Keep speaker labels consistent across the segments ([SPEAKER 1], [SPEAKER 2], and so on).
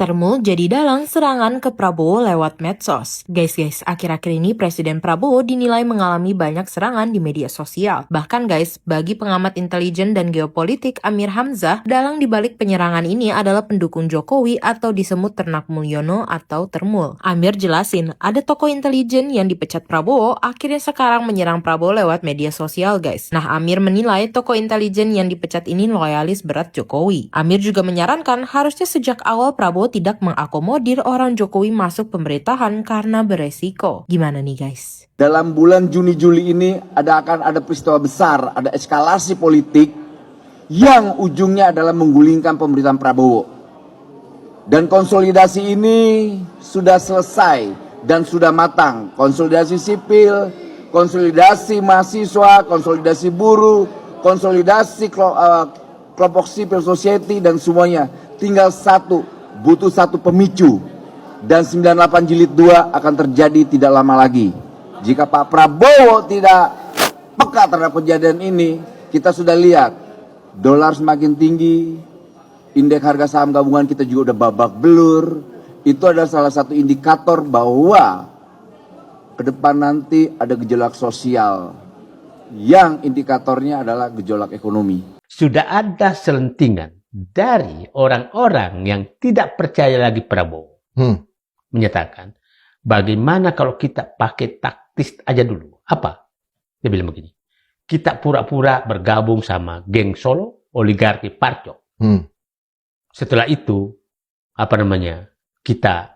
[SPEAKER 1] Termul jadi dalang serangan ke Prabowo lewat medsos. Guys, akhir-akhir ini Presiden Prabowo dinilai mengalami banyak serangan di media sosial. Bahkan guys, bagi pengamat intelijen dan geopolitik Amir Hamzah, dalang dibalik penyerangan ini adalah pendukung Jokowi atau disemut ternak Mulyono atau Termul. Amir jelasin, ada tokoh intelijen yang dipecat Prabowo, akhirnya sekarang menyerang Prabowo lewat media sosial guys. Nah, Amir menilai tokoh intelijen yang dipecat ini loyalis berat Jokowi. Amir juga menyarankan harusnya sejak awal Prabowo tidak mengakomodir orang Jokowi masuk pemerintahan karena beresiko. Gimana nih guys?
[SPEAKER 2] Dalam bulan Juni-Juli ini akan ada peristiwa besar, ada eskalasi politik yang ujungnya adalah menggulingkan pemerintahan Prabowo. Dan konsolidasi ini sudah selesai dan sudah matang. Konsolidasi sipil, konsolidasi mahasiswa, konsolidasi buruh, konsolidasi kelompok sipil society dan semuanya. Tinggal butuh satu pemicu, dan 98 jilid 2 akan terjadi tidak lama lagi. Jika Pak Prabowo tidak peka terhadap kejadian ini, kita sudah lihat dolar semakin tinggi, indeks harga saham gabungan kita juga udah babak belur. Itu adalah salah satu indikator bahwa ke depan nanti ada gejolak sosial yang indikatornya adalah gejolak ekonomi.
[SPEAKER 3] Sudah ada selentingan dari orang-orang yang tidak percaya lagi Prabowo menyatakan, bagaimana kalau kita pakai taktis aja dulu? Apa? Dia bilang begini, kita pura-pura bergabung sama geng Solo, oligarki Parcok. Setelah itu, kita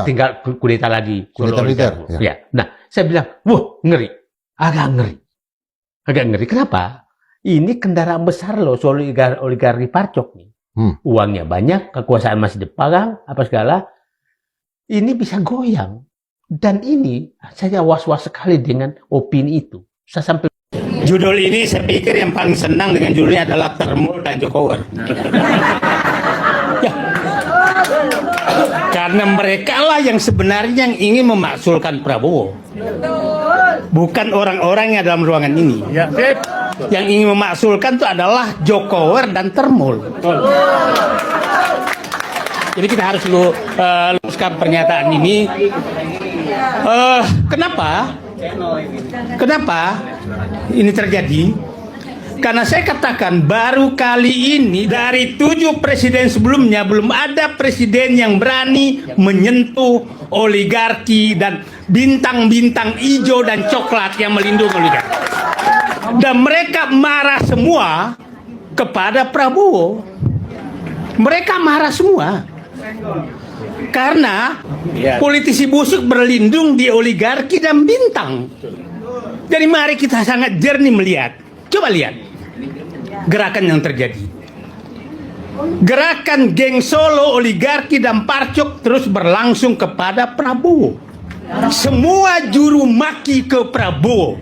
[SPEAKER 3] tinggal kudeta lagi.
[SPEAKER 4] Kudeta militer.
[SPEAKER 3] Ya. Nah, saya bilang, wah ngeri, agak ngeri. Kenapa? Ini kendaraan besar loh, oligarki Parcok nih. Uangnya banyak, kekuasaan masih dipegang, apa segala. Ini bisa goyang. Dan ini, saya was-was sekali dengan opini itu. Saya sampai
[SPEAKER 5] judul ini saya pikir yang paling senang dengan judulnya adalah Termul dan Jokowi. Ya. Karena mereka lah yang sebenarnya yang ingin memaksulkan Prabowo. Bukan orang-orang yang dalam ruangan ini. Ya. Yang ingin memaksulkan itu adalah Jokowi dan Termul. Jadi kita harus luruskan pernyataan ini. Kenapa ini terjadi? Karena saya katakan baru kali ini dari 7 presiden sebelumnya belum ada presiden yang berani menyentuh oligarki dan bintang-bintang hijau dan coklat yang melindungi oligarki. Dan mereka marah semua kepada Prabowo. Mereka marah semua. Karena politisi busuk berlindung di oligarki dan bintang. Jadi mari kita sangat jernih melihat. Coba lihat gerakan yang terjadi. Gerakan geng Solo, oligarki dan Parcok terus berlangsung kepada Prabowo. Semua juru maki ke Prabowo.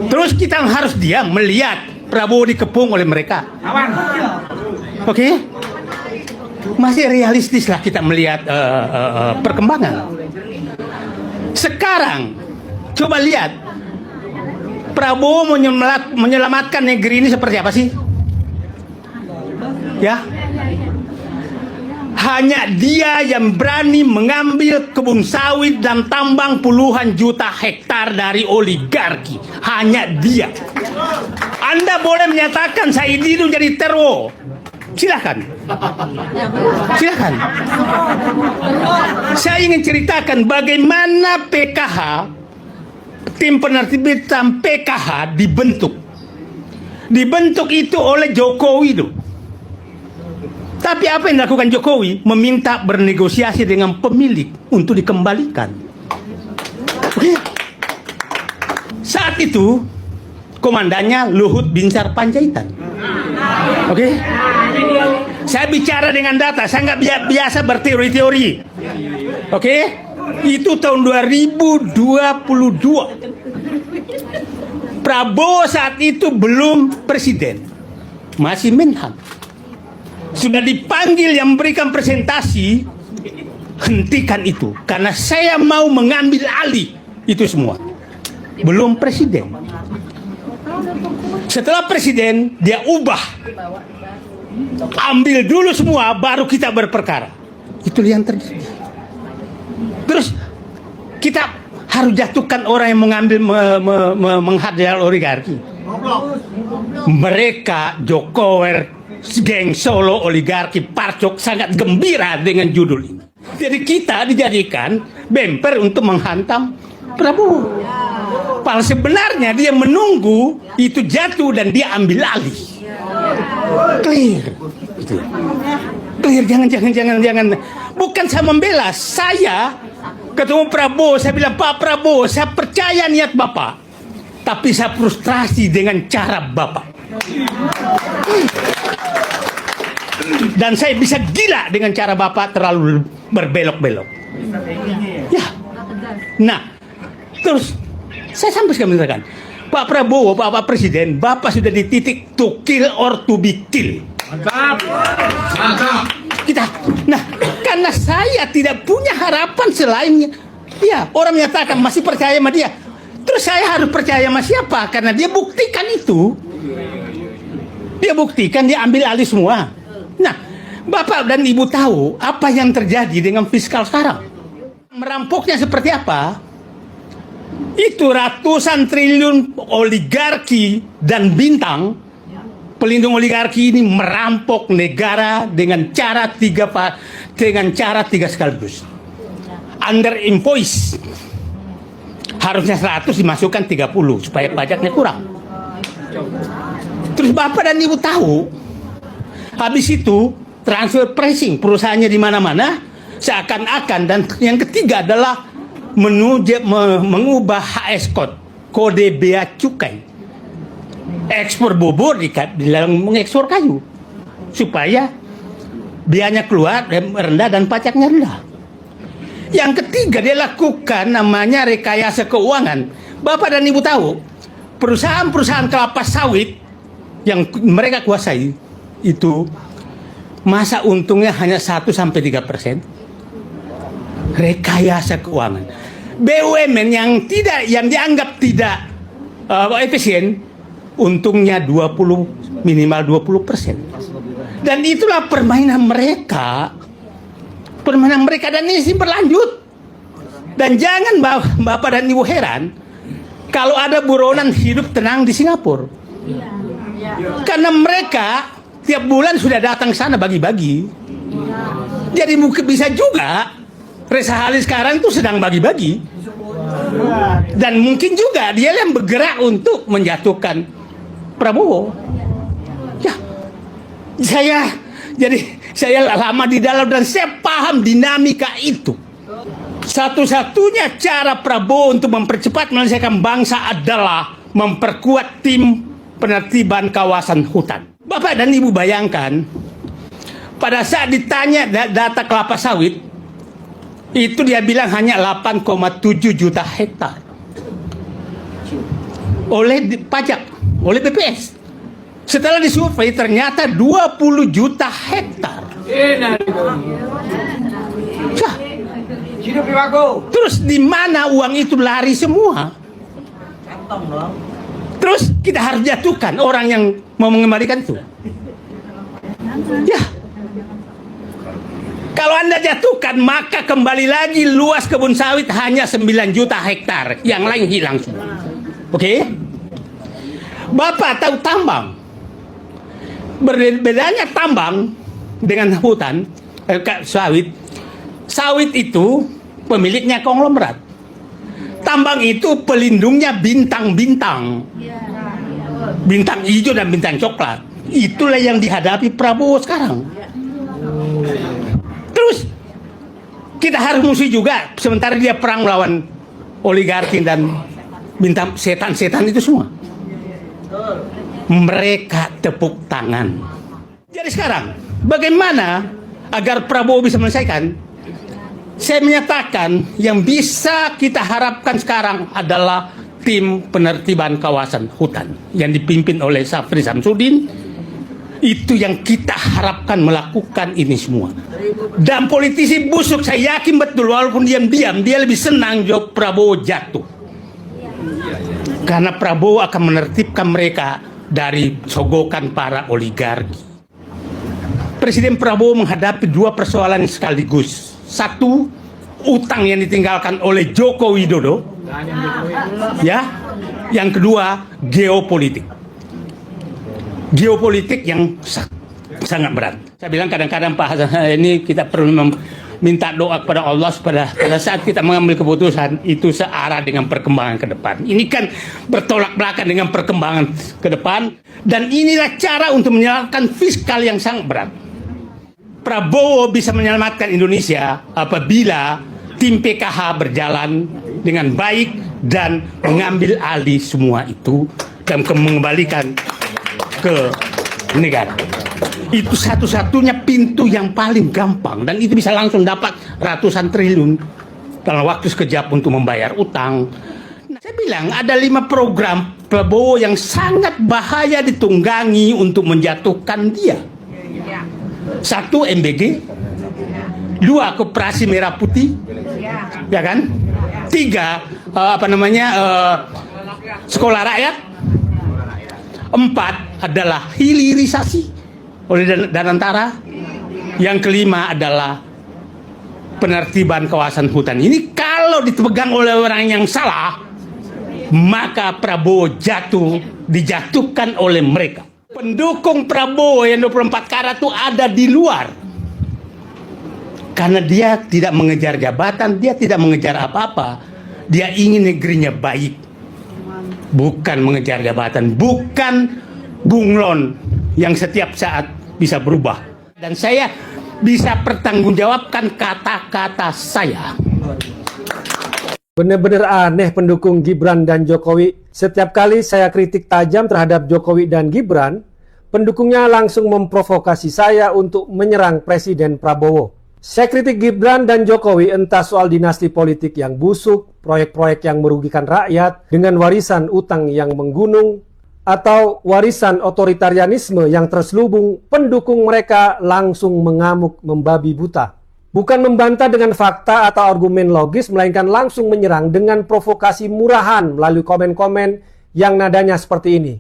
[SPEAKER 5] Terus kita harus diam melihat Prabowo dikepung oleh mereka. Oke? Masih realistis lah kita melihat perkembangan. Sekarang coba lihat Prabowo menyelamatkan negeri ini seperti apa sih? Ya, hanya dia yang berani mengambil kebun sawit dan tambang puluhan juta hektar dari oligarki. Hanya dia. Anda boleh menyatakan Said Didu jadi teror. Silakan. Saya ingin ceritakan bagaimana PKH, tim penerbitan PKH dibentuk. Dibentuk itu oleh Jokowi itu. Tapi apa yang dilakukan Jokowi? Meminta bernegosiasi dengan pemilik untuk dikembalikan. Oke. Saat itu komandannya Luhut Binsar Panjaitan. Oke. Saya bicara dengan data, saya nggak biasa berteori-teori. Oke. Itu tahun 2022. Prabowo saat itu belum presiden, masih Menhan. Sudah dipanggil yang memberikan presentasi, hentikan itu. Karena saya mau mengambil alih itu semua. Belum presiden. Setelah presiden, dia ubah ambil dulu semua, baru kita berperkara. Itu yang terjadi. Terus kita harus jatuhkan orang yang mengambil menghadal oligarki. Mereka Jokowi, geng Solo, oligarki, Parcok sangat gembira dengan judul ini. Jadi kita dijadikan bemper untuk menghantam Prabowo. Padahal sebenarnya dia menunggu itu jatuh dan dia ambil alih. Clear. Gitu. Clear, jangan. Bukan saya membela, saya ketemu Prabowo, saya bilang, Pak Prabowo, saya percaya niat Bapak, tapi saya frustrasi dengan cara Bapak. Dan saya bisa gila dengan cara Bapak terlalu berbelok-belok. Ya. Nah, terus saya sampai sekarang mengatakan, Pak Prabowo, Bapak Presiden, Bapak sudah di titik to kill or to be killed. Mantap. Nah, karena saya tidak punya harapan selainnya. Ya, orang menyatakan masih percaya sama dia. Terus saya harus percaya sama siapa? Karena dia buktikan itu. Dia buktikan, dia ambil alih semua. Nah, Bapak dan Ibu tahu apa yang terjadi dengan fiskal sekarang. Merampoknya seperti apa? Itu ratusan triliun oligarki dan bintang. Pelindung oligarki ini merampok negara dengan cara tiga sekaligus. Under invoice. Harusnya 100 dimasukkan 30 supaya pajaknya kurang. Terus Bapak dan Ibu tahu, habis itu transfer pricing perusahaannya di mana-mana seakan-akan, dan yang ketiga adalah mengubah HS code, kode bea cukai. Ekspor bubur dilarang mengekspor kayu supaya biayanya keluar rendah dan pajaknya rendah. Yang ketiga dia lakukan namanya rekayasa keuangan. Bapak dan Ibu tahu, perusahaan-perusahaan kelapa sawit yang mereka kuasai itu masa untungnya hanya 1-3%. Rekayasa keuangan. BUMN yang dianggap tidak efisien, untungnya minimal 20%. Dan itulah permainan mereka dan ini berlanjut. Dan jangan Bapak dan Ibu heran kalau ada buronan hidup tenang di Singapura. Karena mereka tiap bulan sudah datang ke sana bagi-bagi. Jadi mungkin bisa juga Reza Ali sekarang itu sedang bagi-bagi. Dan mungkin juga dia yang bergerak untuk menjatuhkan Prabowo. Ya, saya lama di dalam dan saya paham dinamika itu. Satu-satunya cara Prabowo untuk mempercepat menyelesaikan bangsa adalah memperkuat tim penertiban kawasan hutan. Bapak dan Ibu bayangkan, pada saat ditanya data kelapa sawit, itu dia bilang hanya 8,7 juta hektar oleh pajak, oleh BPS. Setelah disurvei ternyata 20 juta hektar. Terus di mana uang itu lari semua? Terus kita harus jatuhkan orang yang mau mengembalikan itu. Ya. Kalau Anda jatuhkan, maka kembali lagi luas kebun sawit hanya 9 juta hektar. Yang lain hilang semua. Oke? Bapak tahu tambang. Bedanya tambang dengan hutan, sawit. Sawit itu pemiliknya konglomerat. Tambang itu pelindungnya bintang-bintang. Bintang hijau dan bintang coklat. Itulah yang dihadapi Prabowo sekarang. Terus kita harus musuh juga, sementara dia perang melawan oligarki dan bintang setan-setan itu semua. Mereka tepuk tangan. Jadi sekarang bagaimana agar Prabowo bisa menyelesaikan? Saya menyatakan yang bisa kita harapkan sekarang adalah tim penertiban kawasan hutan yang dipimpin oleh Syafri Samsudin. Itu yang kita harapkan melakukan ini semua. Dan politisi busuk saya yakin betul, walaupun diam-diam dia lebih senang jawab Prabowo jatuh. Karena Prabowo akan menertibkan mereka dari sogokan para oligarki. Presiden Prabowo menghadapi dua persoalan sekaligus. Satu, utang yang ditinggalkan oleh Joko Widodo. Ya. Yang kedua, geopolitik. Geopolitik yang sangat berat. Saya bilang kadang-kadang Pak Hasan, ini kita perlu minta doa kepada Allah pada saat kita mengambil keputusan itu searah dengan perkembangan ke depan. Ini kan bertolak belakang dengan perkembangan ke depan, dan inilah cara untuk menyelamatkan fiskal yang sangat berat. Prabowo bisa menyelamatkan Indonesia apabila tim PKH berjalan dengan baik dan mengambil alih semua itu dan mengembalikan ke negara. Itu satu-satunya pintu yang paling gampang, dan itu bisa langsung dapat ratusan triliun dalam waktu sekejap untuk membayar utang. Nah, saya bilang ada 5 program Prabowo yang sangat bahaya ditunggangi untuk menjatuhkan dia. 1, MBG. 2, Koperasi Merah Putih. Ya kan? 3, sekolah rakyat. 4 adalah hilirisasi oleh Danantara. Yang kelima adalah penertiban kawasan hutan. Ini kalau dipegang oleh orang yang salah, maka Prabowo dijatuhkan oleh mereka. Pendukung Prabowo yang 24 karat itu ada di luar. Karena dia tidak mengejar jabatan, dia tidak mengejar apa-apa. Dia ingin negerinya baik. Bukan mengejar jabatan, bukan bunglon yang setiap saat bisa berubah. Dan saya bisa pertanggungjawabkan kata-kata saya.
[SPEAKER 4] Benar-benar aneh pendukung Gibran dan Jokowi. Setiap kali saya kritik tajam terhadap Jokowi dan Gibran, pendukungnya langsung memprovokasi saya untuk menyerang Presiden Prabowo. Saya kritik Gibran dan Jokowi entah soal dinasti politik yang busuk, proyek-proyek yang merugikan rakyat, dengan warisan utang yang menggunung, atau warisan otoritarianisme yang terselubung, pendukung mereka langsung mengamuk membabi buta. Bukan membantah dengan fakta atau argumen logis, melainkan langsung menyerang dengan provokasi murahan melalui komen-komen yang nadanya seperti ini.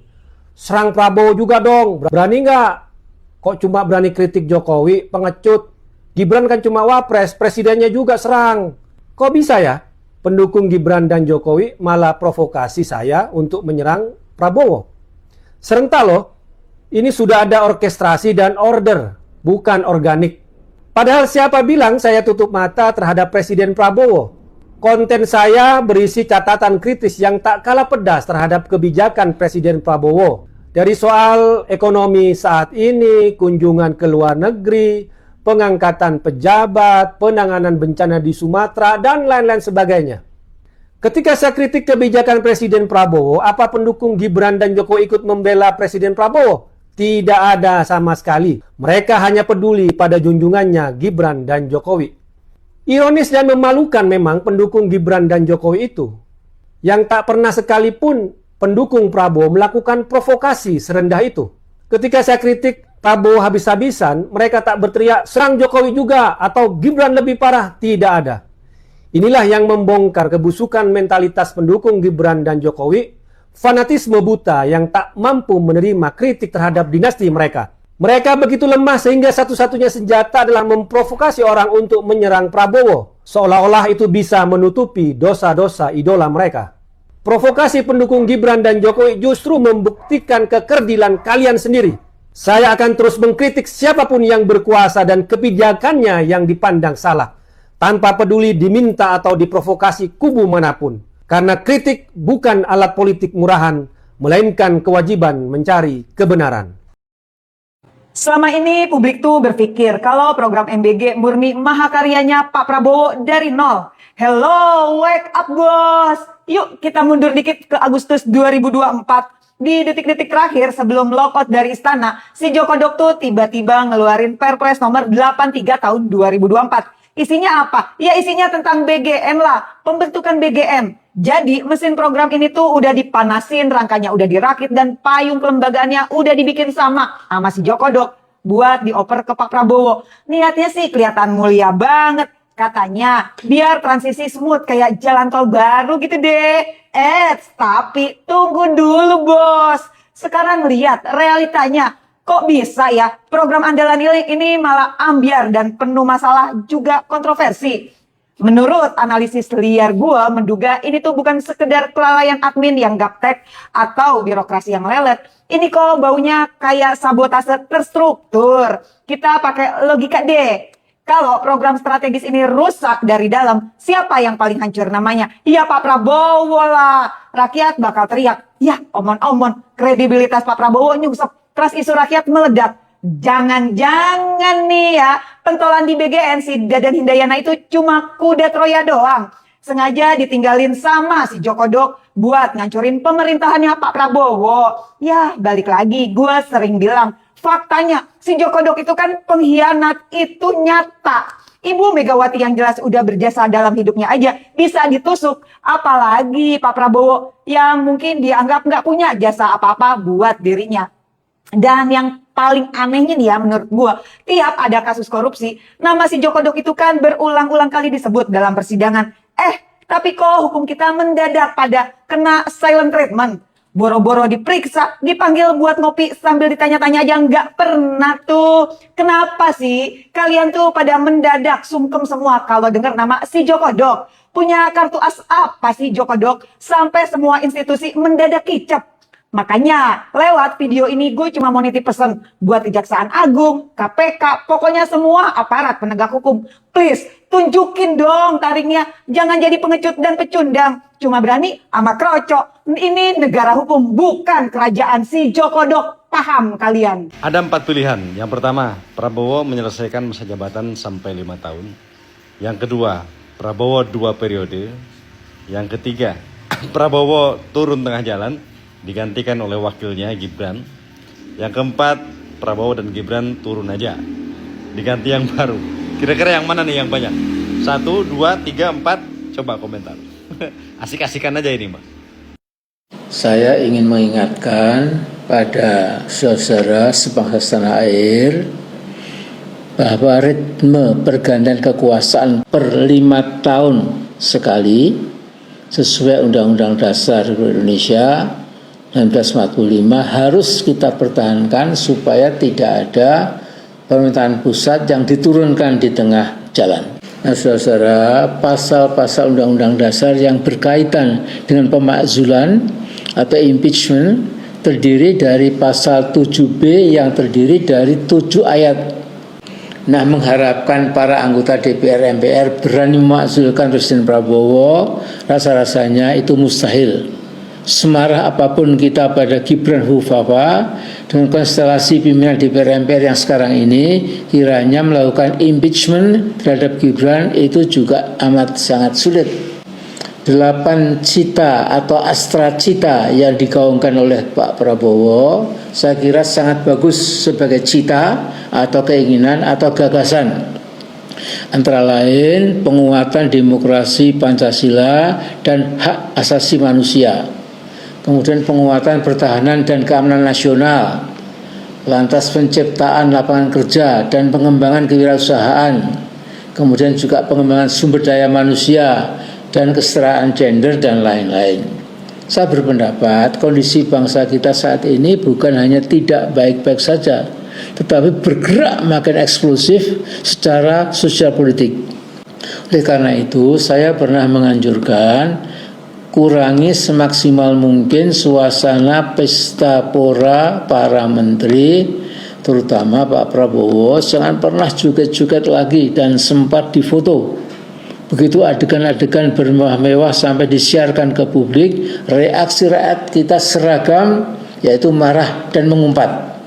[SPEAKER 4] Serang Prabowo juga dong, berani nggak? Kok cuma berani kritik Jokowi, pengecut? Gibran kan cuma wapres, presidennya juga serang. Kok bisa ya? Pendukung Gibran dan Jokowi malah provokasi saya untuk menyerang Prabowo. Serentak loh, ini sudah ada orkestrasi dan order, bukan organik. Padahal siapa bilang saya tutup mata terhadap Presiden Prabowo? Konten saya berisi catatan kritis yang tak kalah pedas terhadap kebijakan Presiden Prabowo. Dari soal ekonomi saat ini, kunjungan ke luar negeri, pengangkatan pejabat, penanganan bencana di Sumatera, dan lain-lain sebagainya. Ketika saya kritik kebijakan Presiden Prabowo, apa pendukung Gibran dan Jokowi ikut membela Presiden Prabowo? Tidak ada sama sekali. Mereka hanya peduli pada junjungannya Gibran dan Jokowi. Ironis dan memalukan memang pendukung Gibran dan Jokowi itu, yang tak pernah sekalipun pendukung Prabowo melakukan provokasi serendah itu. Ketika saya kritik Prabowo habis-habisan, mereka tak berteriak, serang Jokowi juga, atau Gibran lebih parah. Tidak ada. Inilah yang membongkar kebusukan mentalitas pendukung Gibran dan Jokowi, fanatisme buta yang tak mampu menerima kritik terhadap dinasti mereka. Mereka begitu lemah sehingga satu-satunya senjata adalah memprovokasi orang untuk menyerang Prabowo, seolah-olah itu bisa menutupi dosa-dosa idola mereka. Provokasi pendukung Gibran dan Jokowi justru membuktikan kekerdilan kalian sendiri. Saya akan terus mengkritik siapapun yang berkuasa dan kebijakannya yang dipandang salah, tanpa peduli diminta atau diprovokasi kubu manapun. Karena kritik bukan alat politik murahan, melainkan kewajiban mencari kebenaran.
[SPEAKER 6] Selama ini publik tuh berpikir kalau program MBG murni mahakaryanya Pak Prabowo dari nol. Hello, wake up bos! Yuk kita mundur dikit ke Agustus 2024. Di detik-detik terakhir sebelum lockout dari istana, si Joko Dok tuh tiba-tiba ngeluarin Perpres nomor 83 tahun 2024. Isinya apa? Ya isinya tentang BGM lah, pembentukan BGM. Jadi mesin program ini tuh udah dipanasin, rangkanya udah dirakit, dan payung kelembagaannya udah dibikin sama si Joko Dok buat dioper ke Pak Prabowo. Niatnya sih kelihatan mulia banget. Katanya biar transisi smooth kayak jalan tol baru gitu deh. Tapi tunggu dulu bos. Sekarang lihat realitanya. Kok bisa ya program andalan ini malah ambiar dan penuh masalah juga kontroversi? Menurut analisis liar gue menduga ini tuh bukan sekedar kelalaian admin yang gaptek atau birokrasi yang lelet. Ini kok baunya kayak sabotase terstruktur. Kita pakai logika deh. Kalau program strategis ini rusak dari dalam, siapa yang paling hancur namanya? Ya Pak Prabowo lah. Rakyat bakal teriak, ya omon-omon, kredibilitas Pak Prabowo nyungsep, trust isu rakyat meledak. Jangan-jangan nih ya, pentolan di BGN si Dadan Hindayana itu cuma kuda Troya doang. Sengaja ditinggalin sama si Joko Dok buat ngancurin pemerintahannya Pak Prabowo. Ya balik lagi, gue sering bilang, faktanya si Joko Dok itu kan pengkhianat, itu nyata. Ibu Megawati yang jelas udah berjasa dalam hidupnya aja bisa ditusuk. Apalagi Pak Prabowo yang mungkin dianggap nggak punya jasa apa-apa buat dirinya. Dan yang paling anehnya nih ya menurut gue, tiap ada kasus korupsi, nama si Joko Dok itu kan berulang-ulang kali disebut dalam persidangan. Tapi kok hukum kita mendadak pada kena silent treatment? Boro-boro diperiksa, dipanggil buat ngopi sambil ditanya-tanya aja nggak pernah tuh. Kenapa sih kalian tuh pada mendadak sungkem semua kalau dengar nama si Joko Dok? Punya kartu as apa sih Joko Dok? Sampai semua institusi mendadak kicep. Makanya lewat video ini gue cuma mau nitip pesen buat Kejaksaan Agung, KPK, pokoknya semua aparat penegak hukum. Please, tunjukin dong taringnya. Jangan jadi pengecut dan pecundang. Cuma berani sama kroco. Ini negara hukum, bukan kerajaan si Joko Dok. Paham kalian?
[SPEAKER 7] Ada 4 pilihan. Yang pertama, Prabowo menyelesaikan masa jabatan sampai 5 tahun. Yang kedua, Prabowo 2 periode. Yang ketiga, Prabowo turun tengah jalan, digantikan oleh wakilnya Gibran. Yang keempat, Prabowo dan Gibran turun aja, diganti yang baru. Kira-kira yang mana nih yang banyak? 1, 2, 3, 4? Coba komentar. Asik-asikan aja ini, Mbak.
[SPEAKER 8] Saya ingin mengingatkan pada saudara sebangsa tanah air bahwa ritme pergantian kekuasaan per 5 tahun sekali sesuai Undang-Undang Dasar Indonesia 1945 harus kita pertahankan supaya tidak ada pemerintahan pusat yang diturunkan di tengah jalan. Nah, saudara, pasal-pasal Undang-Undang Dasar yang berkaitan dengan pemakzulan atau impeachment terdiri dari pasal 7B yang terdiri dari 7 ayat. Nah, mengharapkan para anggota DPR MPR berani memakzulkan Presiden Prabowo, rasa-rasanya itu mustahil. Semarah apapun kita pada Gibran Hufafa, dengan konstelasi pimpinan DPR MPR yang sekarang ini, kiranya melakukan impeachment terhadap Gibran itu juga amat sangat sulit. 8 cita atau astra cita yang digaungkan oleh Pak Prabowo, saya kira sangat bagus sebagai cita atau keinginan atau gagasan. Antara lain penguatan demokrasi Pancasila dan hak asasi manusia. Kemudian penguatan pertahanan dan keamanan nasional, lantas penciptaan lapangan kerja dan pengembangan kewirausahaan, kemudian juga pengembangan sumber daya manusia dan kesetaraan gender dan lain-lain. Saya berpendapat kondisi bangsa kita saat ini bukan hanya tidak baik-baik saja, tetapi bergerak makin eksplosif secara sosial politik. Oleh karena itu, saya pernah menganjurkan kurangi semaksimal mungkin suasana pesta pora para menteri, terutama Pak Prabowo. Jangan pernah joget-joget lagi dan sempat difoto. Begitu adegan-adegan bermewah-mewah sampai disiarkan ke publik, reaksi rakyat kita seragam, yaitu marah dan mengumpat.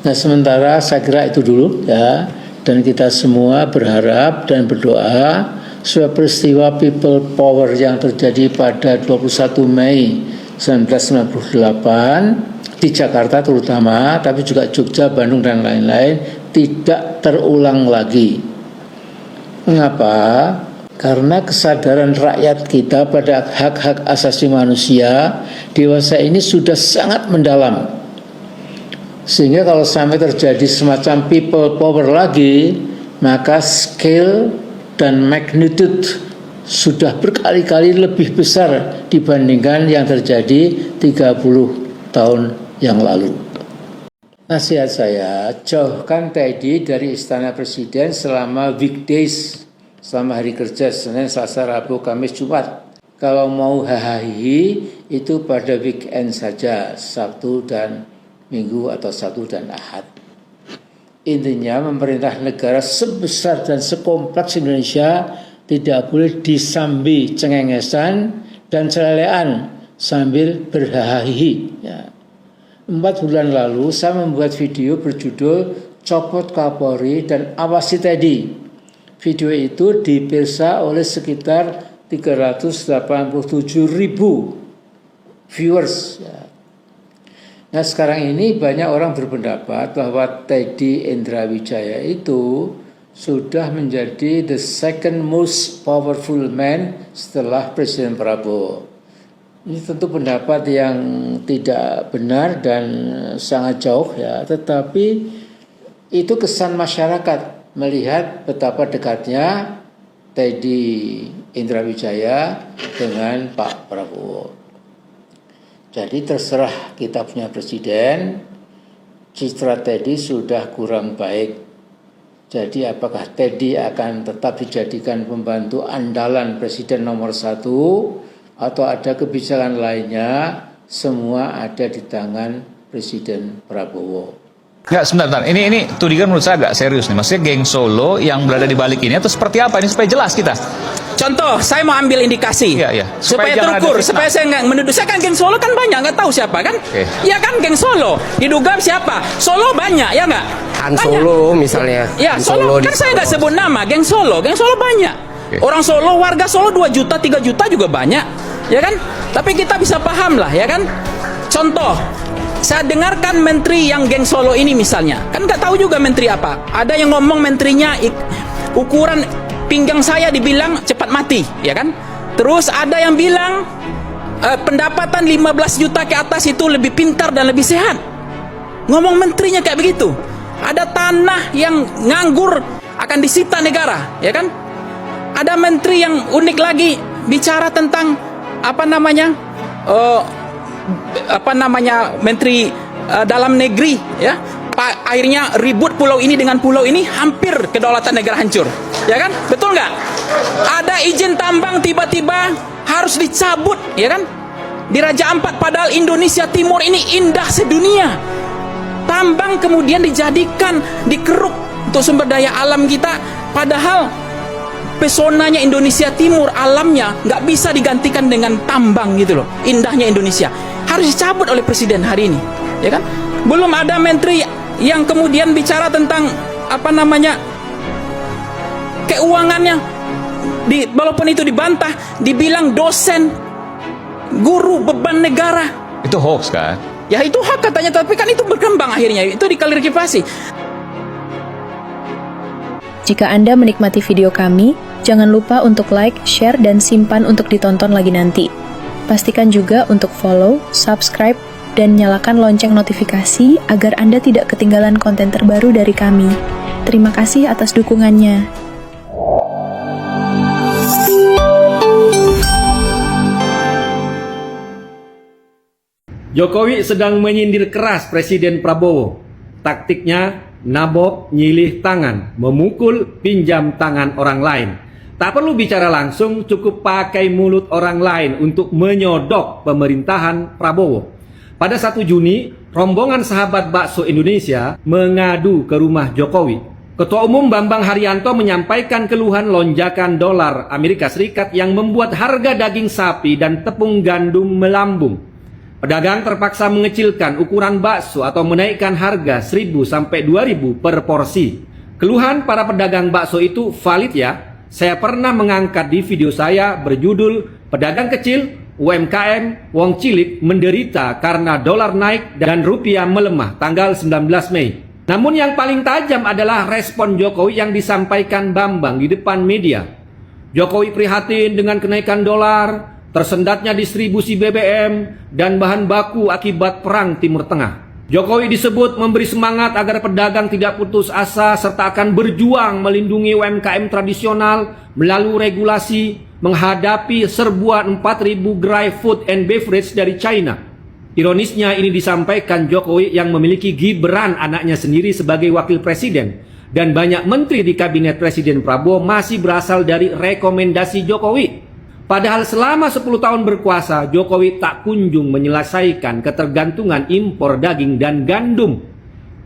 [SPEAKER 8] Nah, sementara saya kira itu dulu ya, dan kita semua berharap dan berdoa supaya peristiwa people power yang terjadi pada 21 Mei 1998 di Jakarta terutama, tapi juga Jogja, Bandung dan lain-lain tidak terulang lagi. Mengapa? Karena kesadaran rakyat kita pada hak-hak asasi manusia dewasa ini sudah sangat mendalam. Sehingga kalau sampai terjadi semacam people power lagi, maka scale dan magnitude sudah berkali-kali lebih besar dibandingkan yang terjadi 30 tahun yang lalu. Nasihat saya, jauhkan Teddy dari Istana Presiden selama weekdays, selama hari kerja, Senin, Selasa, Rabu, Kamis, Jumat. Kalau mau hahaha itu pada weekend saja, Sabtu dan Minggu atau Sabtu dan Ahad. Intinya pemerintah negara sebesar dan sekompleks Indonesia tidak boleh disambi cengengesan dan celelean sambil berhahihi. Ya. 4 bulan lalu saya membuat video berjudul Copot Kapolri dan Awasi Teddy. Video itu dipirsa oleh sekitar 387.000 viewers. Ya. Nah sekarang ini banyak orang berpendapat bahwa Teddy Indrawijaya itu sudah menjadi the second most powerful man setelah Presiden Prabowo. Ini tentu pendapat yang tidak benar dan sangat jauh ya, tetapi itu kesan masyarakat melihat betapa dekatnya Teddy Indrawijaya dengan Pak Prabowo. Jadi terserah kita punya presiden, citra Teddy sudah kurang baik. Jadi apakah Teddy akan tetap dijadikan pembantu andalan presiden nomor 1 atau ada kebijakan lainnya, semua ada di tangan Presiden Prabowo.
[SPEAKER 9] Enggak, sebentar. Ini tudingan menurut saya agak serius nih. Maksudnya geng Solo yang berada di balik ini atau seperti apa? Ini supaya jelas kita.
[SPEAKER 10] Contoh, saya mau ambil indikasi
[SPEAKER 9] Iya.
[SPEAKER 10] supaya
[SPEAKER 9] jangan
[SPEAKER 10] terukur,
[SPEAKER 9] ada fitnah.
[SPEAKER 10] supaya saya nggak menuduh. Saya kan geng Solo kan banyak, nggak tahu siapa kan? Iya kan geng Solo, diduga siapa? Solo banyak, ya nggak?
[SPEAKER 11] Han Solo misalnya.
[SPEAKER 10] Ya
[SPEAKER 11] Han
[SPEAKER 10] Solo kan saya nggak sebut nama, geng Solo banyak. Orang Solo, warga Solo 2 juta, 3 juta juga banyak, ya kan? Tapi kita bisa paham lah, ya kan? Contoh, saya dengarkan menteri yang geng Solo ini misalnya, kan nggak tahu juga menteri apa. Ada yang ngomong menterinya ukuran pinggang saya dibilang cepat mati, ya kan? Terus ada yang bilang pendapatan 15 juta ke atas itu lebih pintar dan lebih sehat. Ngomong menterinya kayak begitu. Ada tanah yang nganggur akan disita negara, ya kan? Ada menteri yang unik lagi bicara tentang menteri dalam negeri, ya. Akhirnya ribut pulau ini dengan pulau ini, hampir kedaulatan negara hancur, ya kan? Betul nggak? Ada izin tambang tiba-tiba harus dicabut, ya kan? Di Raja Ampat, padahal Indonesia Timur ini indah sedunia. Tambang kemudian dijadikan, dikeruk untuk sumber daya alam kita, padahal pesonanya Indonesia Timur, alamnya nggak bisa digantikan dengan tambang gitu loh. Indahnya Indonesia harus dicabut oleh presiden hari ini, ya kan? Belum ada menteri yang kemudian bicara tentang keuangannya, walaupun itu dibantah, dibilang dosen, guru beban negara.
[SPEAKER 9] Itu hoax kan?
[SPEAKER 10] Ya itu hak katanya, tapi kan itu berkembang akhirnya, itu diklarifikasi.
[SPEAKER 12] Jika Anda menikmati video kami, jangan lupa untuk like, share, dan simpan untuk ditonton lagi nanti. Pastikan juga untuk follow, subscribe, dan nyalakan lonceng notifikasi agar Anda tidak ketinggalan konten terbaru dari kami. Terima kasih atas dukungannya.
[SPEAKER 4] Jokowi sedang menyindir keras Presiden Prabowo. Taktiknya nabok, nyilih tangan, memukul, pinjam tangan orang lain. Tak perlu bicara langsung, cukup pakai mulut orang lain untuk menyodok pemerintahan Prabowo. Pada 1 Juni, rombongan sahabat bakso Indonesia mengadu ke rumah Jokowi. Ketua Umum Bambang Haryanto menyampaikan keluhan lonjakan dolar Amerika Serikat yang membuat harga daging sapi dan tepung gandum melambung. Pedagang terpaksa mengecilkan ukuran bakso atau menaikkan harga 1.000 sampai 2.000 per porsi. Keluhan para pedagang bakso itu valid ya. Saya pernah mengangkat di video saya berjudul Pedagang Kecil, UMKM, Wong Cilik menderita karena dolar naik dan rupiah melemah tanggal 19 Mei. Namun yang paling tajam adalah respon Jokowi yang disampaikan Bambang di depan media. Jokowi prihatin dengan kenaikan dolar, tersendatnya distribusi BBM, dan bahan baku akibat perang Timur Tengah. Jokowi disebut memberi semangat agar pedagang tidak putus asa serta akan berjuang melindungi UMKM tradisional melalui regulasi menghadapi serbuan 4.000 gerai food and beverage dari China. Ironisnya ini disampaikan Jokowi yang memiliki Gibran anaknya sendiri sebagai wakil presiden, dan banyak menteri di kabinet Presiden Prabowo masih berasal dari rekomendasi Jokowi. Padahal selama 10 tahun berkuasa, Jokowi tak kunjung menyelesaikan ketergantungan impor daging dan gandum.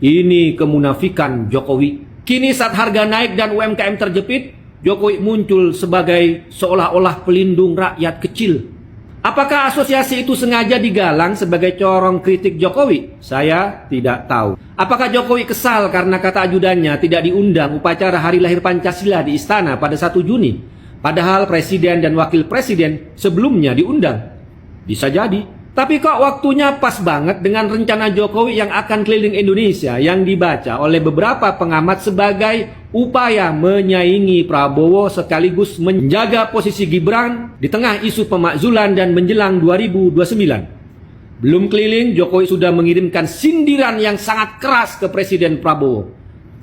[SPEAKER 4] Ini kemunafikan Jokowi. Kini saat harga naik dan UMKM terjepit, Jokowi muncul sebagai seolah-olah pelindung rakyat kecil. Apakah asosiasi itu sengaja digalang sebagai corong kritik Jokowi? Saya tidak tahu. Apakah Jokowi kesal karena kata ajudannya tidak diundang upacara Hari Lahir Pancasila di Istana pada 1 Juni? Padahal Presiden dan Wakil Presiden sebelumnya diundang. Bisa jadi. Tapi kok waktunya pas banget dengan rencana Jokowi yang akan keliling Indonesia yang dibaca oleh beberapa pengamat sebagai upaya menyaingi Prabowo sekaligus menjaga posisi Gibran di tengah isu pemakzulan dan menjelang 2029. Belum keliling, Jokowi sudah mengirimkan sindiran yang sangat keras ke Presiden Prabowo.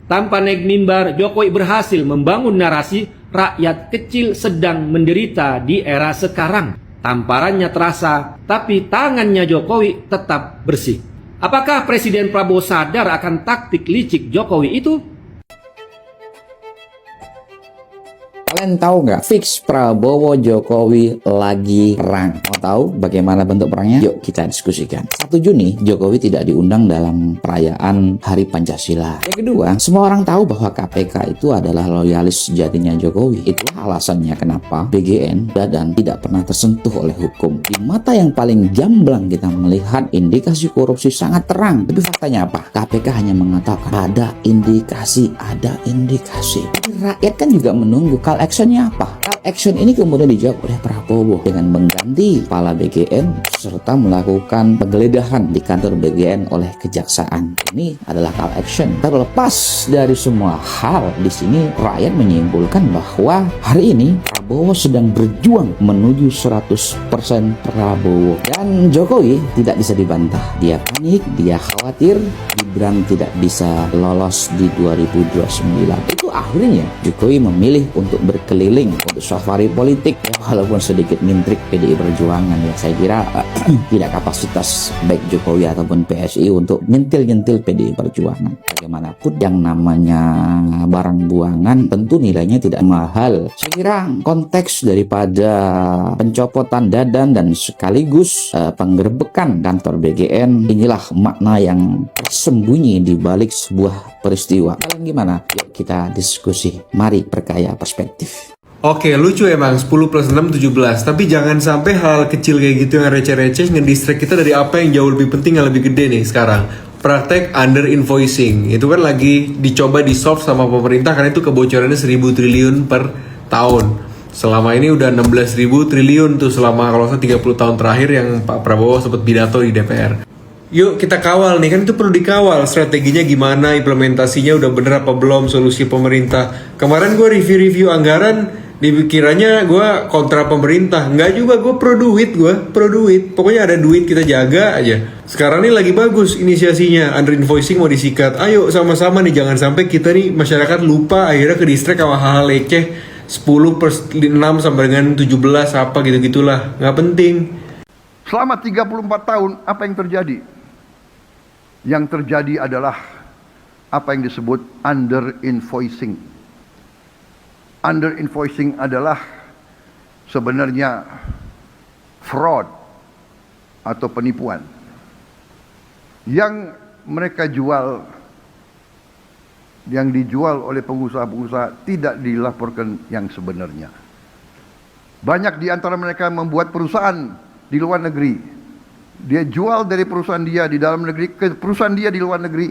[SPEAKER 4] Tanpa naik mimbar, Jokowi berhasil membangun narasi rakyat kecil sedang menderita di era sekarang. Tamparannya terasa, tapi tangannya Jokowi tetap bersih. Apakah Presiden Prabowo sadar akan taktik licik Jokowi itu?
[SPEAKER 13] Kalian tahu nggak? Fix Prabowo Jokowi lagi perang. Mau tahu bagaimana bentuk perangnya? Yuk kita diskusikan. 1 Juni Jokowi tidak diundang dalam perayaan Hari Pancasila. Yang kedua, semua orang tahu bahwa KPK itu adalah loyalis sejatinya Jokowi. Itulah alasannya kenapa BGN dan tidak pernah tersentuh oleh hukum. Di mata yang paling gamblang kita melihat indikasi korupsi sangat terang. Tapi faktanya apa? KPK hanya mengatakan ada indikasi. Tapi rakyat kan juga menunggu actionnya apa? Action ini kemudian dijawab oleh Prabowo dengan mengganti kepala BGN serta melakukan penggeledahan di kantor BGN oleh kejaksaan. Ini adalah call action. Terlepas dari semua hal di sini, rakyat menyimpulkan bahwa hari ini Prabowo sedang berjuang menuju 100% Prabowo. Dan Jokowi tidak bisa dibantah. Dia panik, dia khawatir Gibran tidak bisa lolos di 2029. Itu akhirnya Jokowi memilih untuk berkeliling untuk safari politik, ya, walaupun sedikit mintrik PDI Perjuangan, ya saya kira tidak kapasitas baik Jokowi ataupun PSI untuk nyentil-nyentil PDI Perjuangan. Bagaimanapun yang namanya barang buangan tentu nilainya tidak mahal. Saya kira konteks daripada pencopotan Dadan dan sekaligus penggerbekan kantor BGN, inilah makna yang tersembunyi di balik sebuah peristiwa. Kalian gimana? Yuk kita diskusi. Mari perkaya perspektif.
[SPEAKER 14] Oke, lucu emang 10 plus 6, 17. Tapi jangan sampai hal kecil kayak gitu yang receh-receh ngedistract kita dari apa yang jauh lebih penting, yang lebih gede nih sekarang. Praktek under invoicing. Itu kan lagi dicoba di-solve sama pemerintah karena itu kebocorannya 1.000 triliun per tahun. Selama ini udah 16.000 triliun tuh selama kalau saya 30 tahun terakhir yang Pak Prabowo sempat pidato di DPR. Yuk kita kawal nih, kan itu perlu dikawal strateginya gimana, implementasinya udah bener apa belum, solusi pemerintah. Kemarin gue review anggaran, dikiranya gue kontra pemerintah. Enggak juga, gue pro duit. Pokoknya ada duit kita jaga aja. Sekarang nih lagi bagus inisiasinya, under invoicing mau disikat. Ayo sama-sama nih, jangan sampai kita nih masyarakat lupa akhirnya ke distract sama hal-hal leceh 10 per 6 sampai dengan 17 apa gitu-gitulah, nggak penting.
[SPEAKER 15] Selama 34 tahun apa yang terjadi? Yang terjadi adalah apa yang disebut under invoicing. Under invoicing adalah sebenarnya fraud atau penipuan yang mereka jual, yang dijual oleh pengusaha-pengusaha tidak dilaporkan yang sebenarnya. Banyak di antara mereka membuat perusahaan di luar negeri. Dia jual dari perusahaan dia di dalam negeri ke perusahaan dia di luar negeri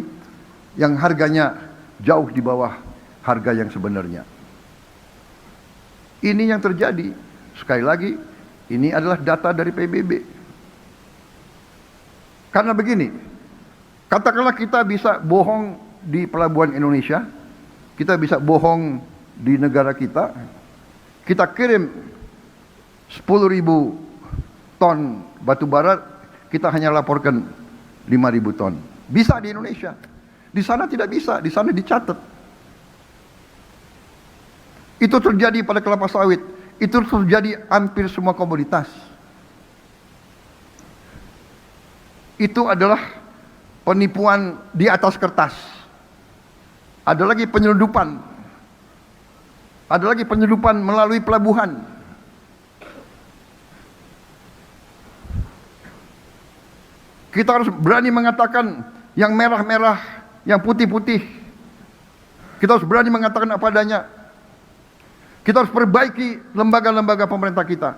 [SPEAKER 15] yang harganya jauh di bawah harga yang sebenarnya. Ini yang terjadi. Sekali lagi, ini adalah data dari PBB. Karena begini, katakanlah kita bisa bohong di pelabuhan Indonesia, kita bisa bohong di negara kita kirim 10.000 ton batu bara, kita hanya laporkan 5.000 ton. Bisa di Indonesia. Di sana tidak bisa, di sana dicatat. Itu terjadi pada kelapa sawit. Itu terjadi hampir semua komoditas. itu adalah penipuan di atas kertas. Ada lagi penyelundupan. Ada lagi penyelundupan melalui pelabuhan. Kita harus berani mengatakan yang merah-merah, yang putih-putih. Kita harus berani mengatakan apa adanya. Kita harus perbaiki lembaga-lembaga pemerintah kita.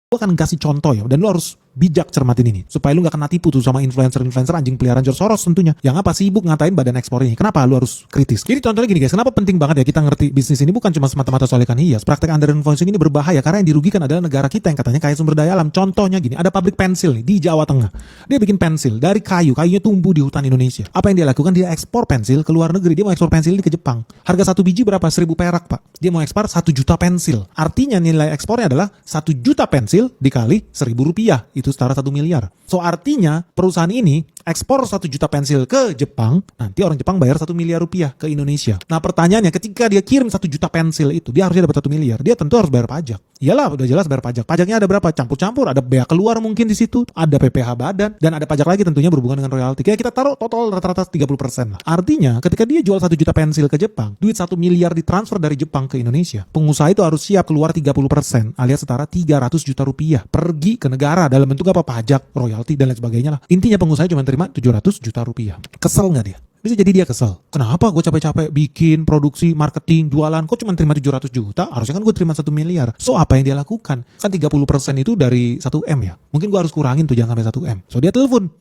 [SPEAKER 16] Gue akan kasih contoh ya, dan lu harus bijak cermatin ini supaya lu gak kena tipu tuh sama influencer-influencer anjing peliharaan George Soros tentunya, yang apa sibuk ngatain badan ekspor ini. Kenapa lu harus kritis? Jadi contohnya gini guys, kenapa penting banget ya kita ngerti bisnis ini bukan cuma semata-mata soal ikan hias. Praktek under invoicing ini berbahaya karena yang dirugikan adalah negara kita yang katanya kaya sumber daya alam. Contohnya gini, ada pabrik pensil nih di Jawa Tengah. Dia bikin pensil dari kayunya tumbuh di hutan Indonesia. Apa yang dia lakukan? Dia ekspor pensil ke luar negeri. Dia mau ekspor pensil ini ke Jepang. Harga satu biji berapa? 1.000 perak pak. Dia mau ekspor 1 juta pensil. Artinya nilai ekspornya adalah 1 juta pensil dikali 1.000 rupiah. Itu setara 1 miliar. So artinya perusahaan ini ekspor 1 juta pensil ke Jepang, nanti orang Jepang bayar 1 miliar rupiah ke Indonesia. Nah pertanyaannya, ketika dia kirim 1 juta pensil itu, dia harusnya dapat 1 miliar. Dia tentu harus bayar pajak. Iyalah, udah jelas bayar pajak. Pajaknya ada berapa? Campur-campur. Ada bea keluar mungkin di situ, ada PPh badan, dan ada pajak lagi tentunya berhubungan dengan royalti. Kayak kita taruh total rata-rata 30% lah. Artinya ketika dia jual 1 juta pensil ke Jepang, duit 1 miliar ditransfer dari Jepang ke Indonesia. Pengusaha itu harus siap keluar 30% alias setara 300 juta rupiah pergi ke negara dalam bentuk apa? Pajak, royalti, dan lain sebagainya lah. Intinya pengusaha cuma terima 700 juta rupiah. Kesel nggak dia? Bisa jadi dia kesel. Kenapa gue capek-capek bikin, produksi, marketing, jualan, kok cuma terima 700 juta? Harusnya kan gue terima 1 miliar. So apa yang dia lakukan? Kan 30% itu dari 1M ya. Mungkin gue harus kurangin tuh, jangan sampai 1M. So dia telepon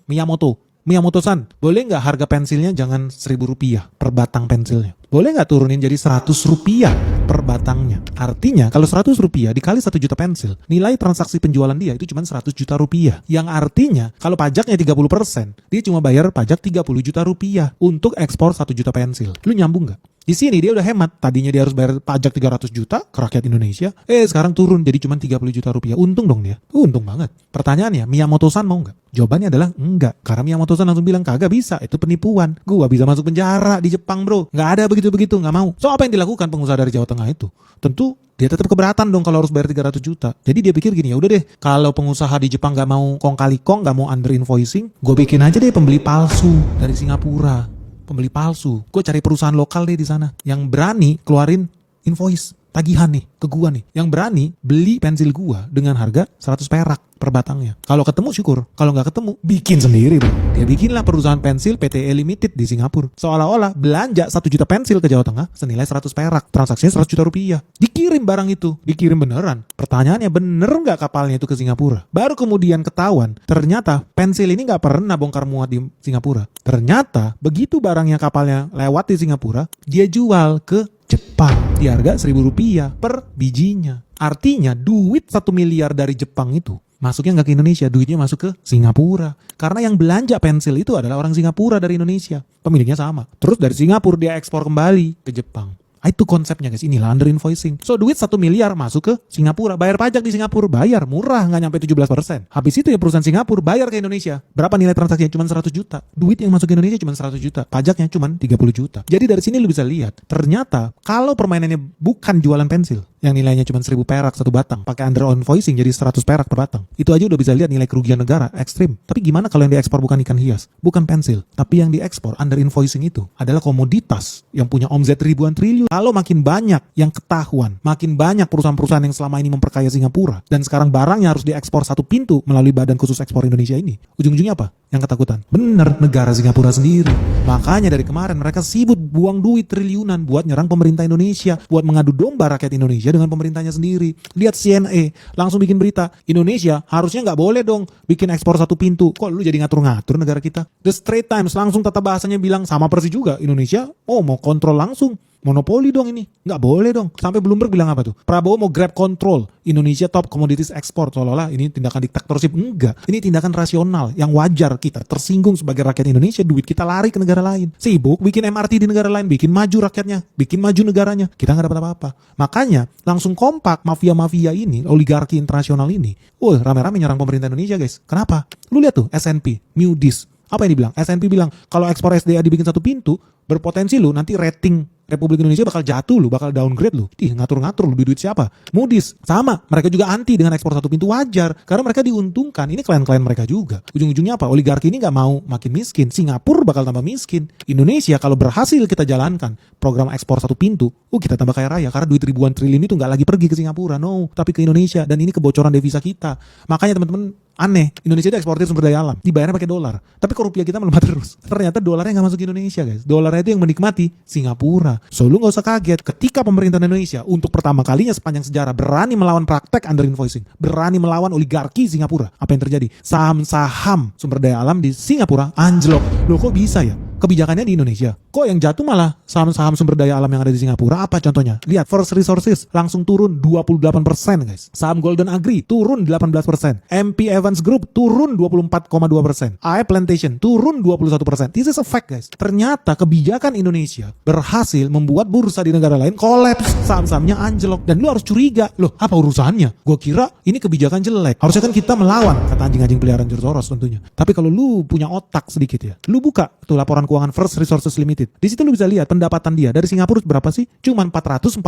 [SPEAKER 16] Miyamoto-san, boleh nggak harga pensilnya jangan 1.000 rupiah per batang pensilnya? Boleh nggak turunin jadi 100 rupiah per batangnya? Artinya kalau 100 rupiah dikali 1 juta pensil, nilai transaksi penjualan dia itu cuma 100 juta rupiah. Yang artinya kalau pajaknya 30%, dia cuma bayar pajak 30 juta rupiah untuk ekspor 1 juta pensil. Lu nyambung nggak? Di sini dia udah hemat. Tadinya dia harus bayar pajak 300 juta ke rakyat Indonesia. Sekarang turun jadi cuma 30 juta rupiah. Untung dong dia. Untung banget. Pertanyaannya, Miyamoto-san mau nggak? Jawabannya adalah enggak. Karena Miyamoto-san langsung bilang, kagak bisa. Itu penipuan. Gua bisa masuk penjara di Jepang bro. Nggak ada begitu-begitu. Nggak mau. So apa yang dilakukan pengusaha dari Jawa Tengah itu? Tentu dia tetap keberatan dong kalau harus bayar 300 juta. Jadi dia pikir gini, ya udah deh, kalau pengusaha di Jepang nggak mau kong kali kong, nggak mau under invoicing, gue bikin aja deh pembeli palsu dari Singapura. Pembeli palsu. Gue cari perusahaan lokal deh di sana yang berani keluarin invoice tagihan nih ke gua nih, yang berani beli pensil gua dengan harga 100 perak per batangnya. Kalau ketemu syukur, kalau nggak ketemu bikin sendiri bro. Dia bikinlah perusahaan pensil PTE Limited di Singapura. Seolah-olah belanja 1 juta pensil ke Jawa Tengah senilai 100 perak, transaksinya 100 juta rupiah. Dikirim barang itu, dikirim beneran. Pertanyaannya, bener nggak kapalnya itu ke Singapura? Baru kemudian ketahuan, ternyata pensil ini nggak pernah bongkar muat di Singapura. Ternyata begitu barangnya kapalnya lewat di Singapura, dia jual ke Jepang di harga 1.000 rupiah per bijinya. Artinya duit 1 miliar dari Jepang itu masuknya nggak ke Indonesia, duitnya masuk ke Singapura. Karena yang belanja pensil itu adalah orang Singapura dari Indonesia. Pemiliknya sama. Terus dari Singapura dia ekspor kembali ke Jepang. Itu konsepnya guys, inilah under invoicing. So duit 1 miliar masuk ke Singapura, bayar pajak di Singapura, bayar murah, nggak nyampe 17%. Habis itu ya perusahaan Singapura bayar ke Indonesia. Berapa nilai transaksinya? Cuma 100 juta. Duit yang masuk ke Indonesia cuma 100 juta. Pajaknya cuma 30 juta. Jadi dari sini lu bisa lihat, ternyata kalau permainannya bukan jualan pensil, yang nilainya cuma 1.000 perak satu batang, pakai under invoicing jadi 100 perak per batang. Itu aja udah bisa lihat nilai kerugian negara ekstrim. Tapi gimana kalau yang diekspor bukan ikan hias, bukan pensil, tapi yang diekspor under invoicing itu adalah komoditas yang punya omzet ribuan triliun. Kalau makin banyak yang ketahuan, makin banyak perusahaan-perusahaan yang selama ini memperkaya Singapura, dan sekarang barangnya harus diekspor satu pintu melalui Badan Khusus Ekspor Indonesia ini, ujung-ujungnya apa? Yang ketakutan. Bener, negara Singapura sendiri. Makanya dari kemarin mereka sibuk buang duit triliunan buat nyerang pemerintah Indonesia, buat mengadu domba rakyat Indonesia dengan pemerintahnya sendiri. Lihat CNA, langsung bikin berita, Indonesia harusnya nggak boleh dong bikin ekspor satu pintu. Kok lu jadi ngatur-ngatur negara kita? The Straits Times langsung tata bahasanya bilang sama persis juga, Indonesia mau kontrol langsung. Monopoli dong ini, nggak boleh dong. Sampai Bloomberg bilang apa tuh? Prabowo mau grab control Indonesia top commodities export, seolah-olah ini tindakan diktatorship. Enggak, ini tindakan rasional yang wajar. Kita tersinggung sebagai rakyat Indonesia, duit kita lari ke negara lain. Sibuk bikin MRT di negara lain, bikin maju rakyatnya, bikin maju negaranya, kita nggak dapat apa-apa. Makanya langsung kompak mafia-mafia ini, oligarki internasional ini, rame-rame nyerang pemerintah Indonesia guys. Kenapa? Lu lihat tuh S&P, Moody's, Apa yang dibilang? S&P bilang kalau ekspor SDA dibikin satu pintu, berpotensi lu nanti rating Republik Indonesia bakal jatuh lu, bakal downgrade lu. Ngatur-ngatur lu duit siapa? Moody's sama, mereka juga anti dengan ekspor satu pintu, wajar karena mereka diuntungkan. Ini klien-klien mereka juga. Ujung-ujungnya apa? Oligarki ini nggak mau makin miskin. Singapura bakal tambah miskin. Indonesia kalau berhasil kita jalankan program ekspor satu pintu, kita tambah kaya raya karena duit ribuan triliun itu nggak lagi pergi ke Singapura, no, tapi ke Indonesia, dan ini kebocoran devisa kita. Makanya teman-teman, aneh, Indonesia itu eksportir sumber daya alam, dibayarnya pakai dolar, tapi kok rupiah kita melemah terus. Ternyata dolarnya nggak masuk ke Indonesia, guys. Dolarnya itu yang menikmati Singapura. So lu nggak usah kaget ketika pemerintah Indonesia untuk pertama kalinya sepanjang sejarah berani melawan praktek under invoicing, berani melawan oligarki Singapura. Apa yang terjadi? Saham-saham sumber daya alam di Singapura anjlok. Loh kok bisa ya? Kebijakannya di Indonesia. Kok yang jatuh malah saham-saham sumber daya alam yang ada di Singapura? Apa contohnya? Lihat, First Resources langsung turun 28%, guys. Saham Golden Agri turun 18%. MP Evans Group turun 24,2%. AE Plantation turun 21%. This is a fact, guys. Ternyata kebijakan Indonesia berhasil membuat bursa di negara lain kolaps. Saham-sahamnya anjlok. Dan lu harus curiga. Loh, apa urusannya? Gue kira ini kebijakan jelek. Harusnya kan kita melawan, kata anjing-anjing peliharaan George Soros tentunya. Tapi kalau lu punya otak sedikit ya, lu buka tuh laporan keuangan First Resources Limited. Di situ lu bisa lihat pendapatan dia dari Singapura berapa sih? Cuma 447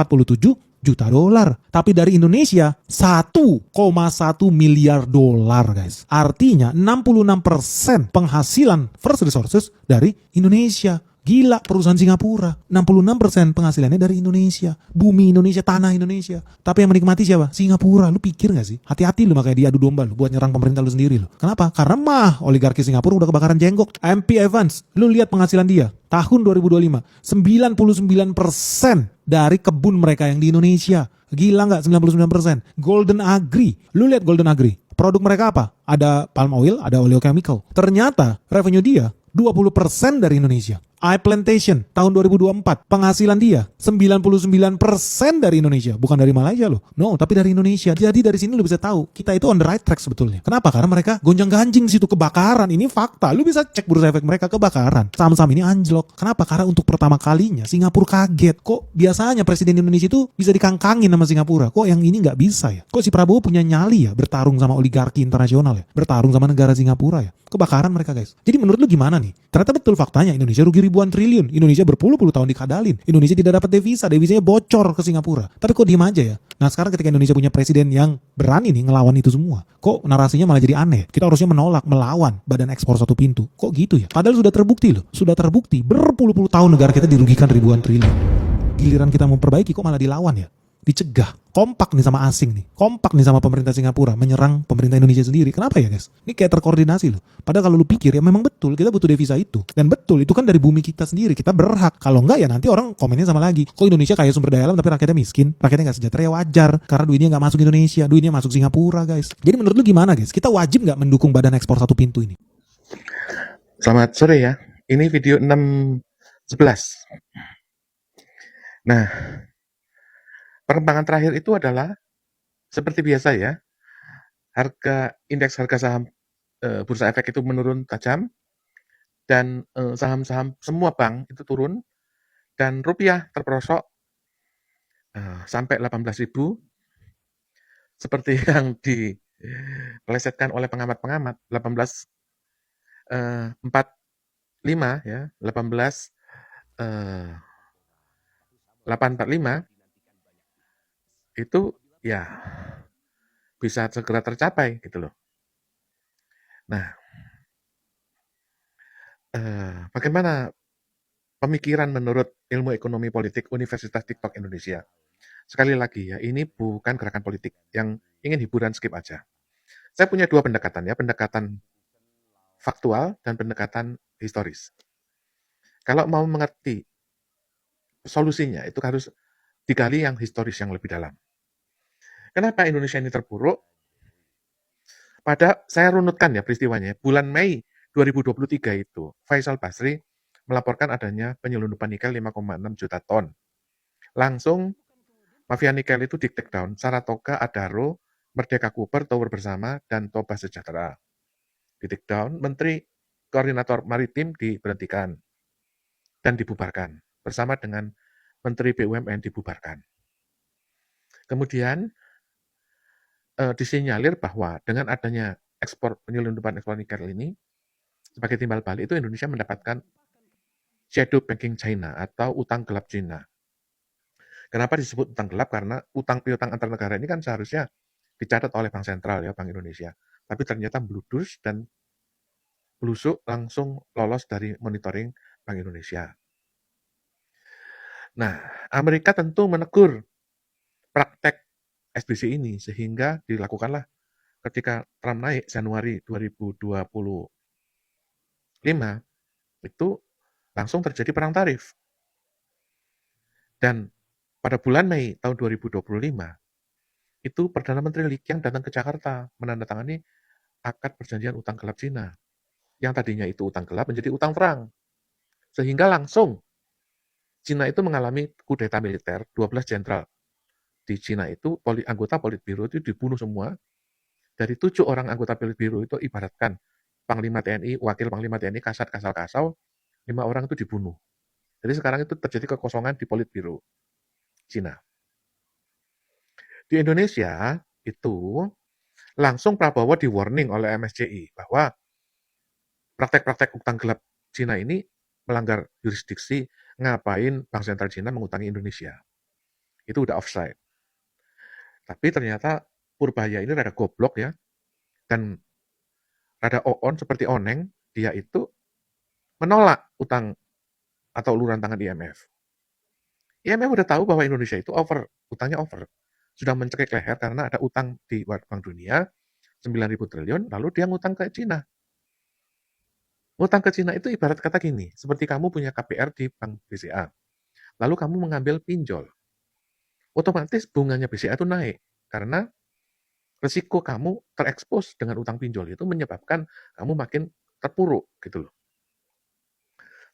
[SPEAKER 16] juta dolar. Tapi dari Indonesia 1,1 miliar dolar, guys. Artinya 66% penghasilan First Resources dari Indonesia. Gila, perusahaan Singapura 66% penghasilannya dari Indonesia. Bumi Indonesia, tanah Indonesia. Tapi yang menikmati siapa? Singapura. Lu pikir gak sih? Hati-hati lu makanya diadu domba lu buat nyerang pemerintah lu sendiri lu. Kenapa? Karena oligarki Singapura udah kebakaran jenggot. MP Evans, lu lihat penghasilan dia tahun 2025, 99% dari kebun mereka yang di Indonesia. Gila nggak 99%? Golden Agri, lu lihat Golden Agri. Produk mereka apa? Ada palm oil, ada oleochemical. Ternyata revenue dia 20% dari Indonesia. iPlantation tahun 2024 penghasilan dia 99% dari Indonesia, bukan dari Malaysia loh. No, tapi dari Indonesia. Jadi dari sini lu bisa tahu kita itu on the right track sebetulnya. Kenapa? Karena mereka gonjang-ganjing situ kebakaran. Ini fakta. Lu bisa cek bursa efek mereka kebakaran. Saham-saham ini anjlok. Kenapa? Karena untuk pertama kalinya Singapura kaget. Kok biasanya presiden Indonesia itu bisa dikangkangin sama Singapura? Kok yang ini nggak bisa ya? Kok si Prabowo punya nyali ya bertarung sama oligarki internasional ya? Bertarung sama negara Singapura ya? Kebakaran mereka, guys. Jadi menurut lu gimana nih? Ternyata betul faktanya Indonesia rugi ribuan triliun. Indonesia berpuluh-puluh tahun dikadalin. Indonesia tidak dapat devisa, devisanya bocor ke Singapura. Tapi kok diem aja ya? Nah sekarang ketika Indonesia punya presiden yang berani nih ngelawan itu semua, kok narasinya malah jadi aneh? Kita harusnya menolak, melawan badan ekspor satu pintu. Kok gitu ya? Padahal sudah terbukti loh. Sudah terbukti berpuluh-puluh tahun negara kita dirugikan ribuan triliun. Giliran kita memperbaiki kok malah dilawan ya? Dicegah. Kompak nih sama asing nih. Kompak nih sama pemerintah Singapura menyerang pemerintah Indonesia sendiri. Kenapa ya, guys? Ini kayak terkoordinasi loh. Padahal kalau lu pikir ya memang betul kita butuh devisa itu. Dan betul itu kan dari bumi kita sendiri. Kita berhak. Kalau enggak ya nanti orang komennya sama lagi. Kok Indonesia kaya sumber daya alam tapi rakyatnya miskin? Rakyatnya nggak sejahtera, ya wajar. Karena duitnya nggak masuk Indonesia. Duitnya masuk Singapura, guys. Jadi menurut lu gimana, guys? Kita wajib nggak mendukung badan ekspor satu pintu ini?
[SPEAKER 17] Selamat sore ya. Ini video 6.11. Nah, perkembangan terakhir itu adalah seperti biasa ya, indeks harga saham bursa efek itu menurun tajam, dan saham-saham semua bank itu turun, dan rupiah terperosok sampai 18.000, seperti yang dipelesetkan oleh pengamat-pengamat, 18.845 ya, 845 itu ya bisa segera tercapai gitu loh. Nah, bagaimana pemikiran menurut ilmu ekonomi politik Universitas TikTok Indonesia? Sekali lagi ya, ini bukan gerakan politik yang ingin hiburan, skip aja. Saya punya dua pendekatan ya, pendekatan faktual dan pendekatan historis. Kalau mau mengerti solusinya itu harus digali yang historis yang lebih dalam. Kenapa Indonesia ini terpuruk? Saya runutkan ya peristiwanya. Bulan Mei 2023 itu, Faisal Basri melaporkan adanya penyelundupan nikel 5,6 juta ton. Langsung mafia nikel itu di take down. Saratoga, Adaro, Merdeka Cooper, Tower Bersama, dan Toba Sejahtera. Di take down, Menteri Koordinator Maritim diberhentikan dan dibubarkan. Bersama dengan Menteri BUMN dibubarkan. Kemudian disinyalir bahwa dengan adanya penyelundupan ekspor nikel ini, Sebagai timbal balik itu Indonesia mendapatkan shadow banking China atau utang gelap China. Kenapa disebut utang gelap? Karena utang piutang antar negara ini kan seharusnya dicatat oleh Bank Sentral ya, Bank Indonesia. Tapi ternyata bludus dan blusuk langsung lolos dari monitoring Bank Indonesia. Nah, Amerika tentu menegur praktek SBC ini sehingga dilakukanlah ketika Trump naik Januari 2025 itu langsung terjadi perang tarif. Dan pada bulan Mei tahun 2025 itu Perdana Menteri Li Qiang datang ke Jakarta menandatangani akad perjanjian utang gelap Cina. Yang tadinya itu utang gelap menjadi utang terang. Sehingga langsung Cina itu mengalami kudeta militer, 12 jenderal di Cina itu anggota Politbiro itu dibunuh semua. Dari 7 orang anggota Politbiro itu ibaratkan Panglima TNI, Wakil Panglima TNI, Kasat, Kasal, 5 orang itu dibunuh. Jadi sekarang itu terjadi kekosongan di Politbiro Cina. Di Indonesia itu langsung Prabowo di-warning oleh MSCI bahwa praktek-praktek utang gelap Cina ini melanggar jurisdiksi, ngapain Bank Sentral Cina mengutangi Indonesia. Itu udah offside. Tapi ternyata Purbaya ini rada goblok ya, dan rada oon seperti Oneng, dia itu menolak utang atau uluran tangan IMF. IMF udah tahu bahwa Indonesia itu over, utangnya over. Sudah mencekik leher karena ada utang di Bank Dunia, 9.000 triliun, lalu dia ngutang ke Cina. Ngutang ke Cina itu ibarat kata gini, seperti kamu punya KPR di Bank BCA, lalu kamu mengambil pinjol. Otomatis bunganya BCA itu naik, karena resiko kamu terekspos dengan utang pinjol itu menyebabkan kamu makin terpuruk gitu loh.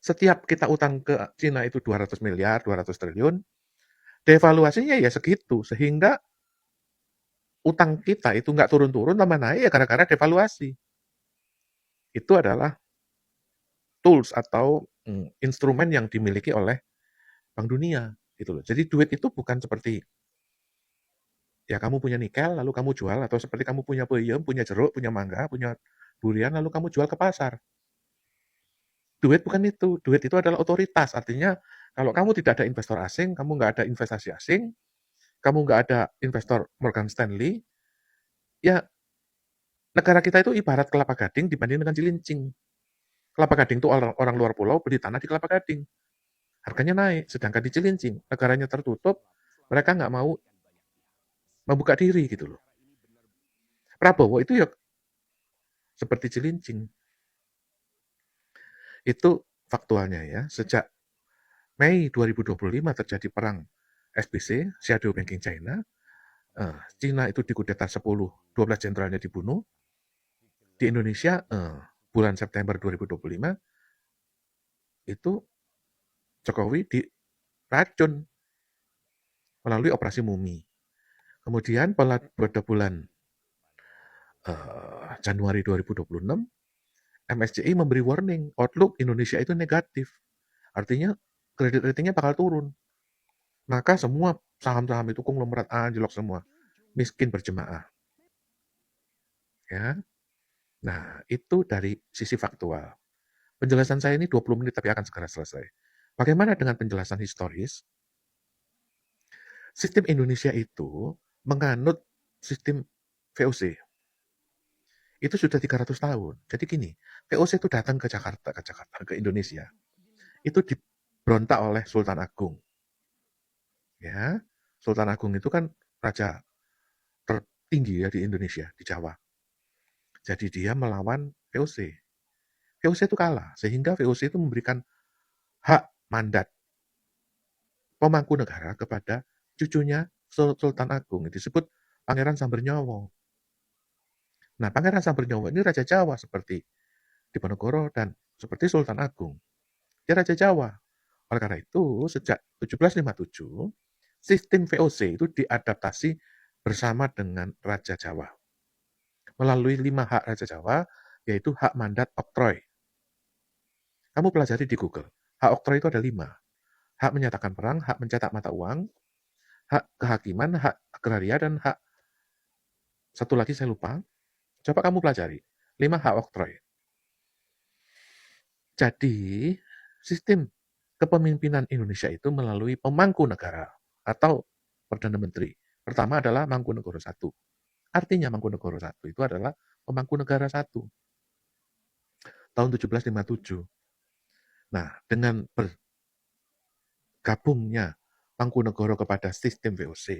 [SPEAKER 17] Setiap kita utang ke Cina itu 200 miliar, 200 triliun, devaluasinya ya segitu, sehingga utang kita itu nggak turun-turun, tambah naik ya gara-gara devaluasi. Itu adalah tools atau instrumen yang dimiliki oleh Bank Dunia gitu loh. Jadi duit itu bukan seperti ya kamu punya nikel lalu kamu jual, atau seperti kamu punya peyem, punya jeruk, punya mangga, punya durian lalu kamu jual ke pasar. Duit bukan itu. Duit itu adalah otoritas. Artinya kalau kamu tidak ada investor asing, kamu nggak ada investasi asing, kamu nggak ada investor Morgan Stanley, ya negara kita itu ibarat kelapa gading dibanding dengan Cilincing. Kelapa Gading itu orang luar pulau beli tanah di Kelapa Gading. Harganya naik, sedangkan di Cilincing, negaranya tertutup, mereka nggak mau membuka diri gitu loh. Prabowo itu ya seperti Cilincing. Itu faktualnya ya. Sejak Mei 2025 terjadi perang SBC, Shadow Banking China. Cina itu dikudeta 12 jenderalnya dibunuh. Di Indonesia bulan September 2025 itu Jokowi diracun melalui operasi Mumi. Kemudian pada bulan Januari 2026 MSCI memberi warning, outlook Indonesia itu negatif. Artinya kredit ratingnya bakal turun. Maka semua saham-saham itu konglomerat anjlok semua. Miskin berjemaah. Ya. Nah, itu dari sisi faktual. Penjelasan saya ini 20 menit tapi akan segera selesai. Bagaimana dengan penjelasan historis? Sistem Indonesia itu menganut sistem VOC. Itu sudah 300 tahun. Jadi gini, VOC itu datang ke Jakarta, ke Indonesia. Itu diberontak oleh Sultan Agung. Ya, Sultan Agung itu kan raja tertinggi ya di Indonesia, di Jawa. Jadi dia melawan VOC. VOC itu kalah, sehingga VOC itu memberikan hak mandat pemangku negara kepada cucunya Sultan Agung, disebut Pangeran Sambernyowo. Nah, Pangeran Sambernyowo ini Raja Jawa seperti Diponegoro dan seperti Sultan Agung. Dia Raja Jawa. Oleh karena itu, sejak 1757, sistem VOC itu diadaptasi bersama dengan Raja Jawa. Melalui 5 hak Raja Jawa, yaitu hak mandat oktroy. Kamu pelajari di Google. Hak oktroy itu ada 5. Hak menyatakan perang, hak mencetak mata uang, hak kehakiman, hak agraria, dan hak satu lagi saya lupa. Coba kamu pelajari. 5 hak oktroy. Jadi, sistem kepemimpinan Indonesia itu melalui pemangku negara atau Perdana Menteri. Pertama adalah Mangkunegoro I. Artinya Mangkunegoro I itu adalah pemangku negara satu. Tahun 1757. Nah, dengan bergabungnya Mangkunegoro kepada sistem VOC,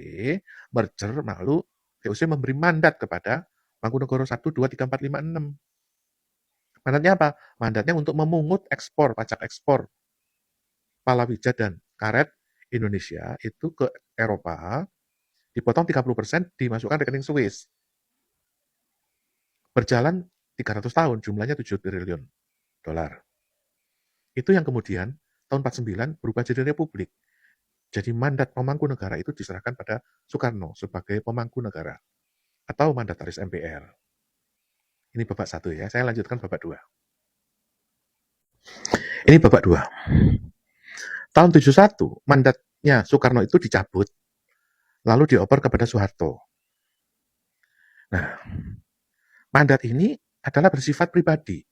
[SPEAKER 17] merger, lalu VOC memberi mandat kepada Mangkunegoro 1, 2, 3, 4, 5, 6. Mandatnya apa? Mandatnya untuk memungut pajak ekspor palawija dan karet Indonesia itu ke Eropa, dipotong 30%, dimasukkan rekening Swiss. Berjalan 300 tahun, jumlahnya 7 triliun dolar. Itu yang kemudian tahun 49 berubah jadi republik. Jadi mandat pemangku negara itu diserahkan pada Soekarno sebagai pemangku negara atau mandataris MPR. Ini babak 1 ya, saya lanjutkan babak 2. Ini babak 2. Tahun 71, mandatnya Soekarno itu dicabut, lalu dioper kepada Soeharto. Nah, mandat ini adalah bersifat pribadi.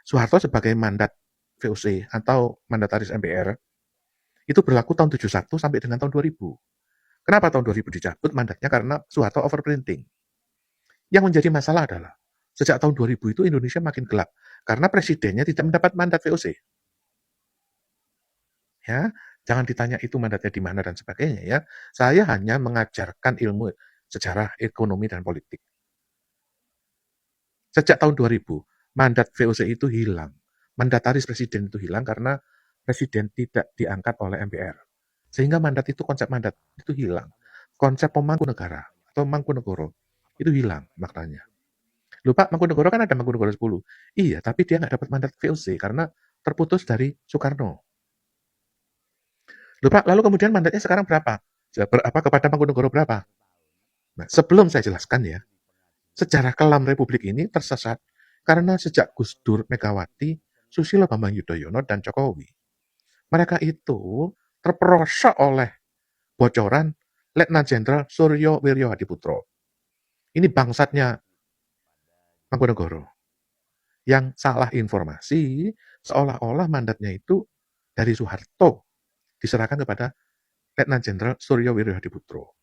[SPEAKER 17] Soeharto sebagai mandat VOC atau mandataris MPR, itu berlaku tahun 71 sampai dengan tahun 2000. Kenapa tahun 2000 dicabut mandatnya? Karena Soeharto overprinting. Yang menjadi masalah adalah, sejak tahun 2000 itu Indonesia makin gelap, karena presidennya tidak mendapat mandat VOC. Ya, jangan ditanya itu mandatnya di mana dan sebagainya ya. Saya hanya mengajarkan ilmu sejarah, ekonomi, dan politik. Sejak tahun 2000, mandat VOC itu hilang. Mandataris presiden itu hilang karena presiden tidak diangkat oleh MPR. Sehingga mandat itu, konsep mandat itu hilang. Konsep pemangku negara atau Mangkunegoro itu hilang maknanya. Lupa, Mangkunegoro kan ada Mangkunegoro 10. Iya, tapi dia nggak dapat mandat VOC karena terputus dari Soekarno. Lupa, lalu kemudian mandatnya sekarang berapa? Kepada Mangkunegoro berapa? Nah, sebelum saya jelaskan ya, sejarah kelam Republik ini tersesat karena sejak Gus Dur, Megawati, Susilo Bambang Yudhoyono, dan Jokowi, mereka itu terperosok oleh bocoran Letnan Jenderal Suryo Wiryo Hadiputro. Ini bangsatnya Mangkunegoro yang salah informasi seolah-olah mandatnya itu dari Soeharto diserahkan kepada Letnan Jenderal Suryo Wiryo Hadiputro.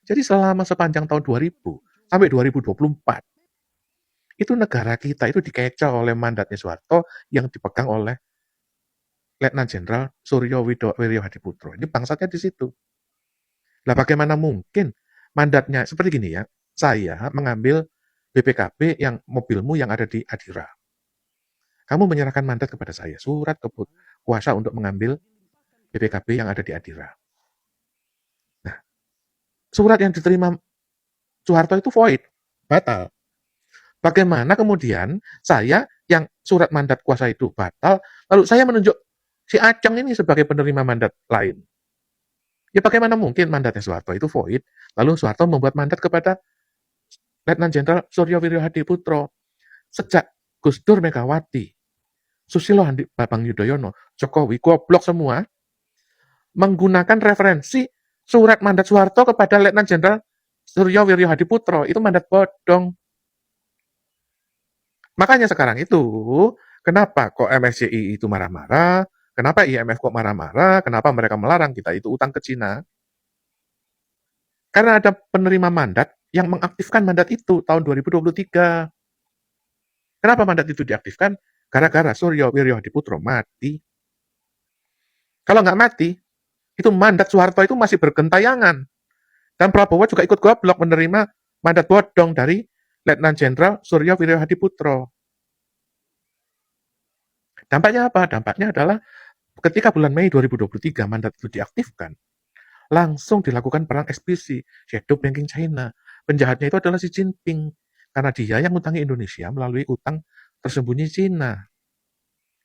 [SPEAKER 17] Jadi selama sepanjang tahun 2000 sampai 2024, itu negara kita itu dikecoh oleh mandatnya Soeharto yang dipegang oleh Letnan Jenderal Suryo Wiryo Hadiputro. Ini bangsatnya di situ. Lah bagaimana mungkin mandatnya seperti gini ya, saya mengambil BPKB yang mobilmu yang ada di Adira. Kamu menyerahkan mandat kepada saya, surat kuasa untuk mengambil BPKB yang ada di Adira. Nah, surat yang diterima Soeharto itu void, batal. Bagaimana kemudian saya yang surat mandat kuasa itu batal, lalu saya menunjuk si Aceng ini sebagai penerima mandat lain. Ya bagaimana mungkin mandatnya Soeharto itu void, lalu Soeharto membuat mandat kepada Letnan Jenderal Suryo Wiryo Hadiputro. Sejak Gus Dur, Megawati, Susilo Bambang Yudhoyono, Jokowi, goblok semua, menggunakan referensi surat mandat Soeharto kepada Letnan Jenderal Suryo Wiryo Hadiputro. Itu mandat bodong. Makanya sekarang itu, kenapa kok MSCI itu marah-marah? Kenapa IMF kok marah-marah? Kenapa mereka melarang kita itu utang ke Cina? Karena ada penerima mandat yang mengaktifkan mandat itu tahun 2023. Kenapa mandat itu diaktifkan? Gara-gara Suryo Wiryo Hadiputro mati. Kalau nggak mati, itu mandat Soeharto itu masih bergentayangan. Dan Prabowo juga ikut goblok menerima mandat bodong dari Letnan Jenderal Suryo Wiryo Hadiputro. Dampaknya apa? Dampaknya adalah ketika bulan Mei 2023 mandat itu diaktifkan, langsung dilakukan perang ekspedisi shadow banking China. Penjahatnya itu adalah Xi Jinping. Karena dia yang ngutangi Indonesia melalui utang tersembunyi Cina.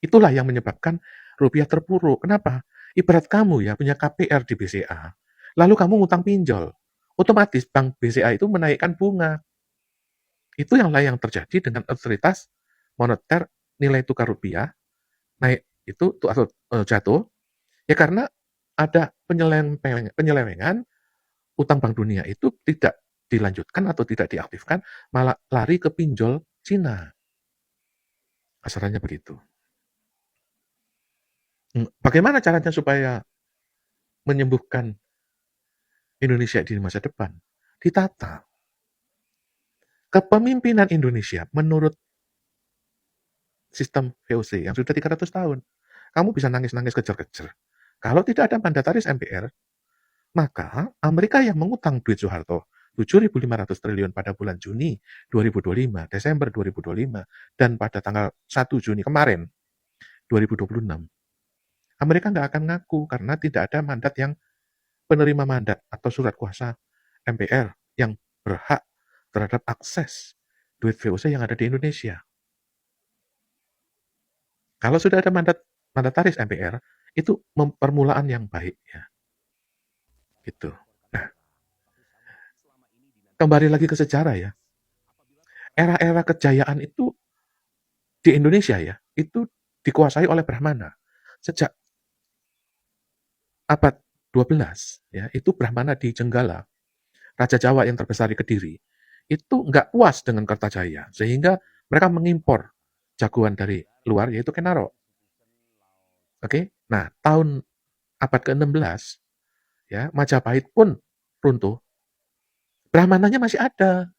[SPEAKER 17] Itulah yang menyebabkan rupiah terpuruk. Kenapa? Ibarat kamu ya punya KPR di BCA, lalu kamu ngutang pinjol. Otomatis bank BCA itu menaikkan bunga. Itu yang terjadi dengan otoritas moneter nilai tukar rupiah naik itu atau jatuh ya karena ada penyelewengan utang Bank Dunia itu tidak dilanjutkan atau tidak diaktifkan, malah lari ke pinjol Cina. Asalnya begitu. Bagaimana caranya supaya menyembuhkan Indonesia di masa depan? Ditata. Kepemimpinan Indonesia menurut sistem VOC yang sudah 300 tahun. Kamu bisa nangis-nangis kejar-kejar. Kalau tidak ada mandataris MPR, maka Amerika yang mengutang duit Soeharto 7.500 triliun pada bulan Juni 2025, Desember 2025, dan pada tanggal 1 Juni kemarin 2026, Amerika nggak akan ngaku karena tidak ada mandat yang penerima mandat atau surat kuasa MPR yang berhak terhadap akses duit VOC yang ada di Indonesia. Kalau sudah ada mandataris MPR, itu permulaan yang baik ya. Gitu. Nah, kembali lagi ke sejarah ya. Era-era kejayaan itu di Indonesia ya, itu dikuasai oleh Brahmana. Sejak abad 12 ya, itu Brahmana di Jenggala, Raja Jawa yang terbesar di Kediri, itu nggak puas dengan Kertajaya, sehingga mereka mengimpor jagoan dari luar, yaitu Kenaro. Oke, nah tahun abad ke-16 ya, Majapahit pun runtuh. Brahmananya masih ada,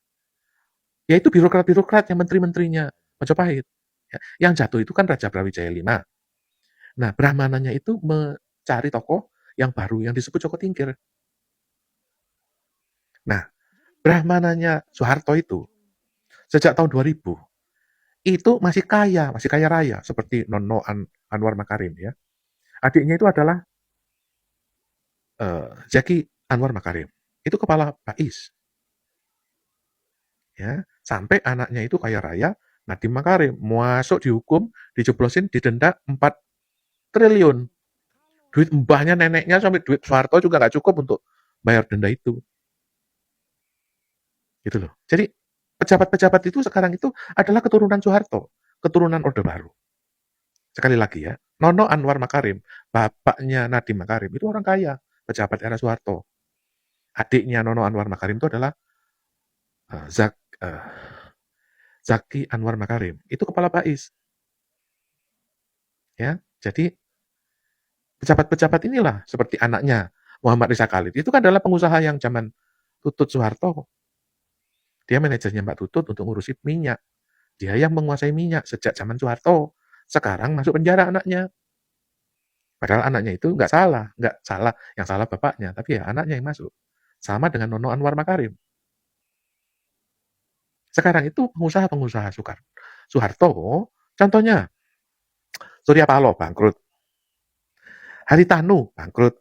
[SPEAKER 17] yaitu birokrat-birokrat yang menteri-menterinya Majapahit. Ya, yang jatuh itu kan Raja Brawijaya V. Nah, Brahmananya itu mencari tokoh yang baru yang disebut Joko Tingkir. Nah, Brahmananya Soeharto itu sejak tahun 2000 itu masih kaya raya seperti Nono Anwar Makarim ya. Adiknya itu adalah Zaki Anwar Makarim. Itu kepala BAIS. Ya, sampai anaknya itu kaya raya, Nadiem Makarim masuk dihukum, dijeblosin, didenda 4 triliun. Duit mbahnya, neneknya, sampai duit Soeharto juga nggak cukup untuk bayar denda itu. Gitu loh. Jadi pejabat-pejabat itu sekarang itu adalah keturunan Soeharto, keturunan Orde Baru. Sekali lagi ya, Nono Anwar Makarim, bapaknya Nadiem Makarim, itu orang kaya, pejabat era Soeharto. Adiknya Nono Anwar Makarim itu adalah Zaki Anwar Makarim, itu kepala BAIS. Ya, jadi pejabat-pejabat inilah seperti anaknya Muhammad Risa Khalid, itu kan adalah pengusaha yang zaman Tutut Soeharto. Dia manajernya Mbak Tutut untuk ngurusi minyak. Dia yang menguasai minyak sejak zaman Soeharto. Sekarang masuk penjara anaknya. Padahal anaknya itu nggak salah. Yang salah bapaknya, tapi ya anaknya yang masuk. Sama dengan Nono Anwar Makarim. Sekarang itu pengusaha-pengusaha Soeharto, contohnya Surya Paloh bangkrut, Haritanu bangkrut,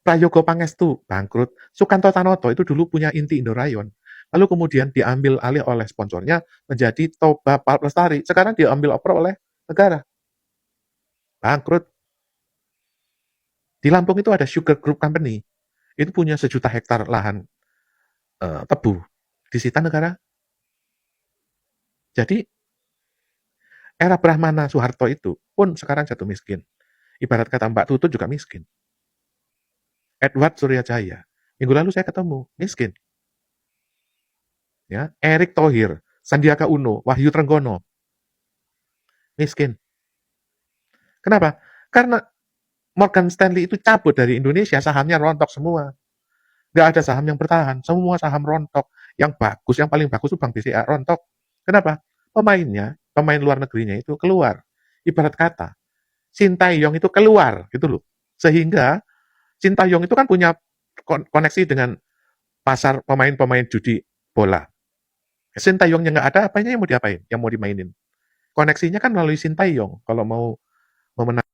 [SPEAKER 17] Prayogo Pangestu bangkrut, Sukanto Tanoto itu dulu punya Inti Indorayon, lalu kemudian diambil alih oleh sponsornya menjadi Toba Pulp Lestari, sekarang diambil oper oleh negara, bangkrut. Di Lampung itu ada Sugar Group Company, itu punya 1 juta hektar lahan tebu, disita negara. Jadi era Brahmana Soeharto itu pun sekarang jatuh miskin. Ibarat kata Mbak Tutut juga miskin. Edward Suryajaya, minggu lalu saya ketemu, miskin. Ya, Erick Thohir, Sandiaga Uno, Wahyu Trenggono, miskin. Kenapa? Karena Morgan Stanley itu cabut dari Indonesia, sahamnya rontok semua. Nggak ada saham yang bertahan, semua saham rontok. Yang bagus, yang paling bagus itu Bank BCA rontok. Kenapa? Pemain luar negerinya itu keluar. Ibarat kata, Sintayong itu keluar, gitu loh. Sehingga Sintayong itu kan punya koneksi dengan pasar pemain-pemain judi bola. Sintayongnya nggak ada, apanya yang mau diapain? Yang mau dimainin? Koneksinya kan melalui Sintayong, kalau mau memenang.